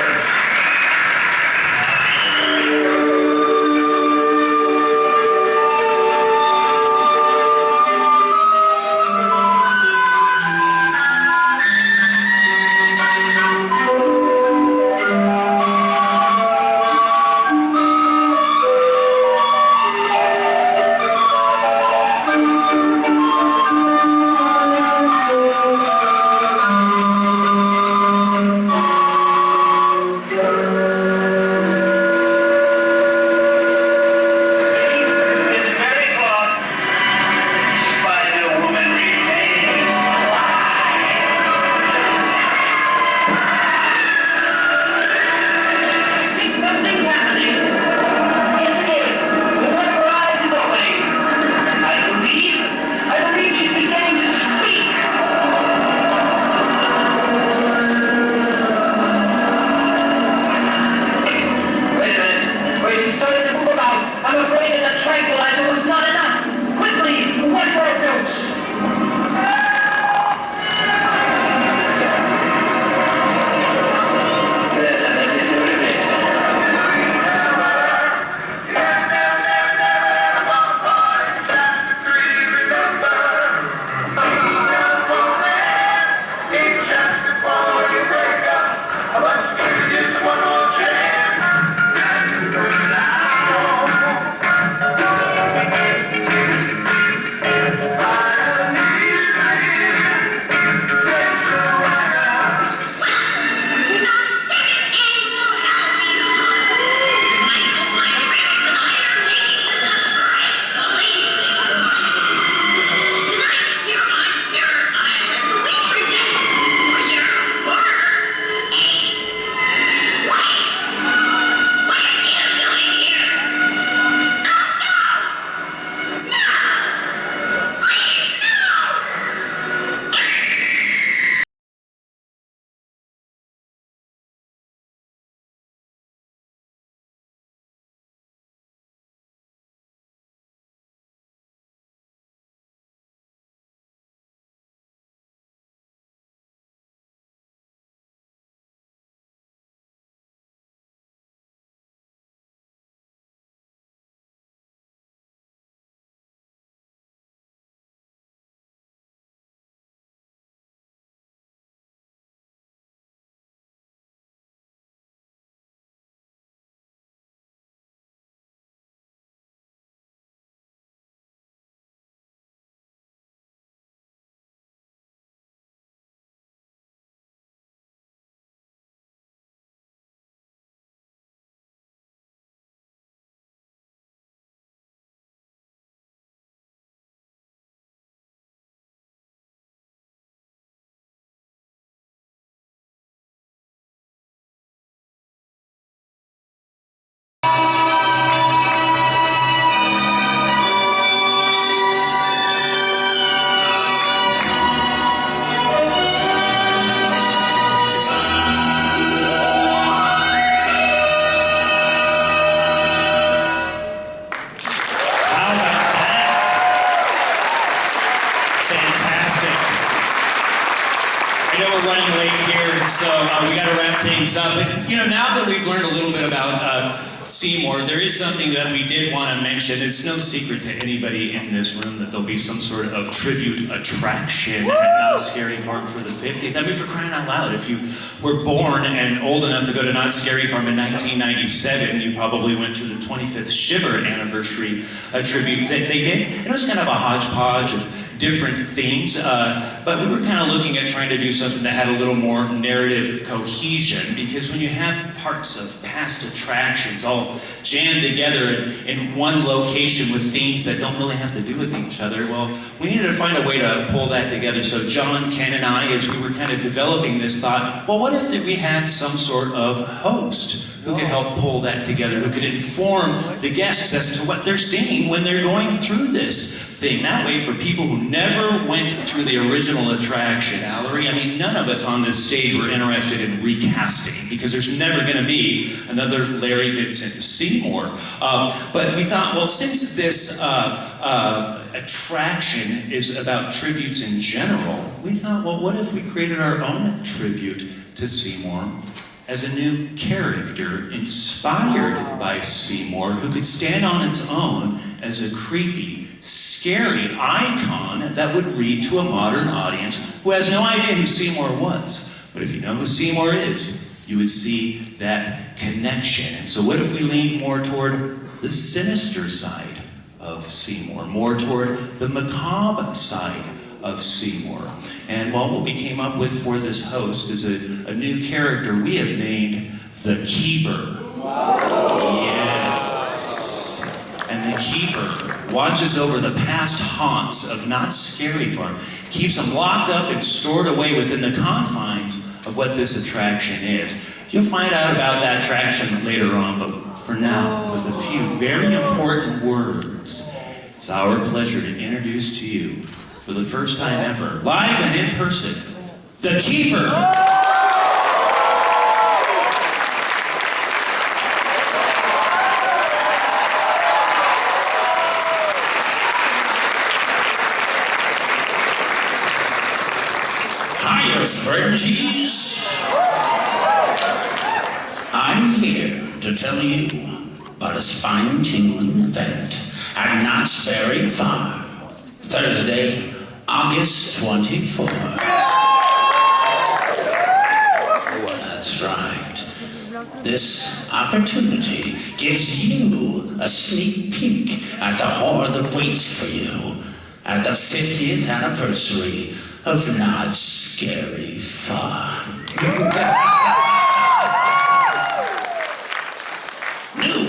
So we got to wrap things up. But, you know, now that we've learned a little bit about Seymour, there is something that we did want to mention. It's no secret to anybody in this room that there'll be some sort of tribute attraction at Knott's Scary Farm for the 50th. I mean, for crying out loud, if you were born and old enough to go to Knott's Scary Farm in 1997, you probably went through the 25th Shiver anniversary tribute that they did. And it was kind of a hodgepodge of different themes, but we were kind of looking at trying to do something that had a little more narrative cohesion, because when you have parts of past attractions all jammed together in one location with themes that don't really have to do with each other, well, we needed to find a way to pull that together. So John, Ken, and I, as we were kind of developing this, thought, well, what if we had some sort of host who could help pull that together, who could inform the guests as to what they're seeing when they're going through this thing. That way, for people who never went through the original attraction gallery, I mean, none of us on this stage were interested in recasting, because there's never going to be another Larry Vincent Seymour. But we thought, well, since this attraction is about tributes in general, we thought, well, what if we created our own tribute to Seymour as a new character inspired by Seymour, who could stand on its own as a creepy, scary icon that would read to a modern audience who has no idea who Seymour was. But if you know who Seymour is, you would see that connection. And so what if we leaned more toward the sinister side of Seymour, more toward the macabre side of Seymour? And well, what we came up with for this host is a new character we have named the Keeper. Yes. And the Keeper watches over the past haunts of Knott's Scary Farm, keeps them locked up and stored away within the confines of what this attraction is. You'll find out about that attraction later on, but for now, with a few very important words, it's our pleasure to introduce to you, for the first time ever, live and in person, the Keeper. Friendsies, I'm here to tell you about a spine-tingling event at Knott's Berry Farm, Thursday, August 24th. That's right. This opportunity gives you a sneak peek at the horror that waits for you at the 50th anniversary of Knott's Scary Farm. New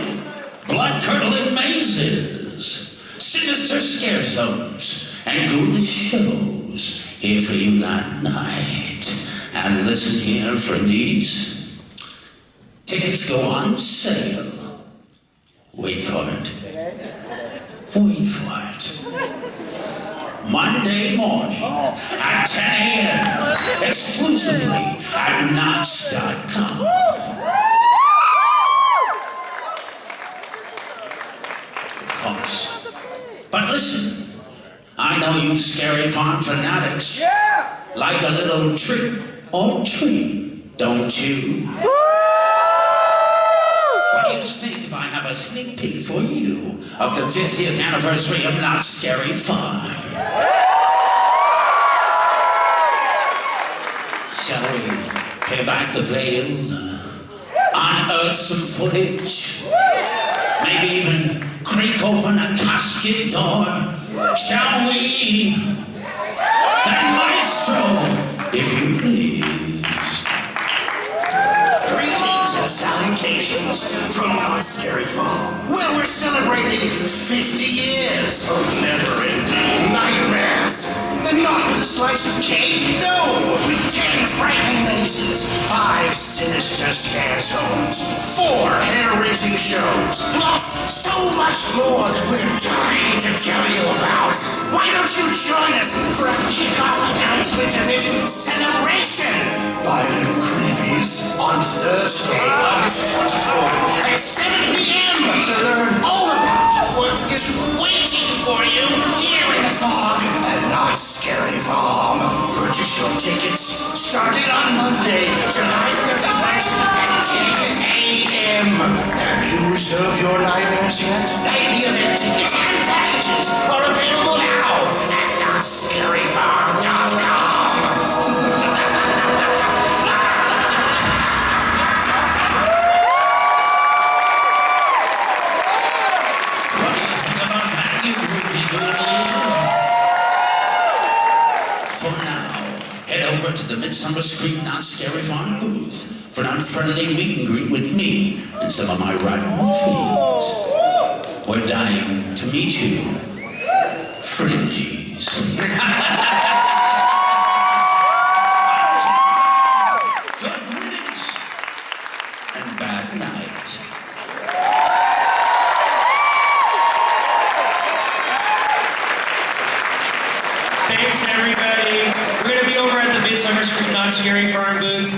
blood-curdling mazes, sinister scare zones, and ghoulish shows here for you that night. And listen here, friendies. Tickets go on sale. Wait for it. Wait for it. Monday morning at 10 a.m. exclusively at Knotts.com. Of course. But listen, I know you Scary Farm fanatics like a little trick or treat, don't you? What do you think if I have a sneak peek for you of the 50th anniversary of Knott's Scary Farm? Shall we peel back the veil, unearth some footage, maybe even creak open a casket door? Shall we? Then maestro, if you please. Greetings and salutations from Knott's Scary Farm, where we're celebrating 50 years of never-ending nightmares. And not with a slice of cake, no! With 10 frightening mazes, 5 sinister scare zones, 4 hair-raising shows, plus so much more that we're dying to tell you about. Why don't you join us for a kickoff announcement event celebration by the Creepies on Thursday, August 24th at 7 p.m. to learn all about what is waiting for you here in the fog at Knott's Scary Farm. Purchase your tickets starting on Monday, July 31st at 10 a.m. Have you reserved your nightmares yet? The event tickets and packages are available now at NotScaryFarm.com. For now, head over to the Midsummer Street Knott's Scary Farm booth for an unfriendly meet and greet with me and some of my rotten fiends. We're dying to meet you, Fringies. Good riddance and bad night. Scary Farm booth.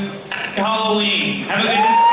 Halloween. Have a good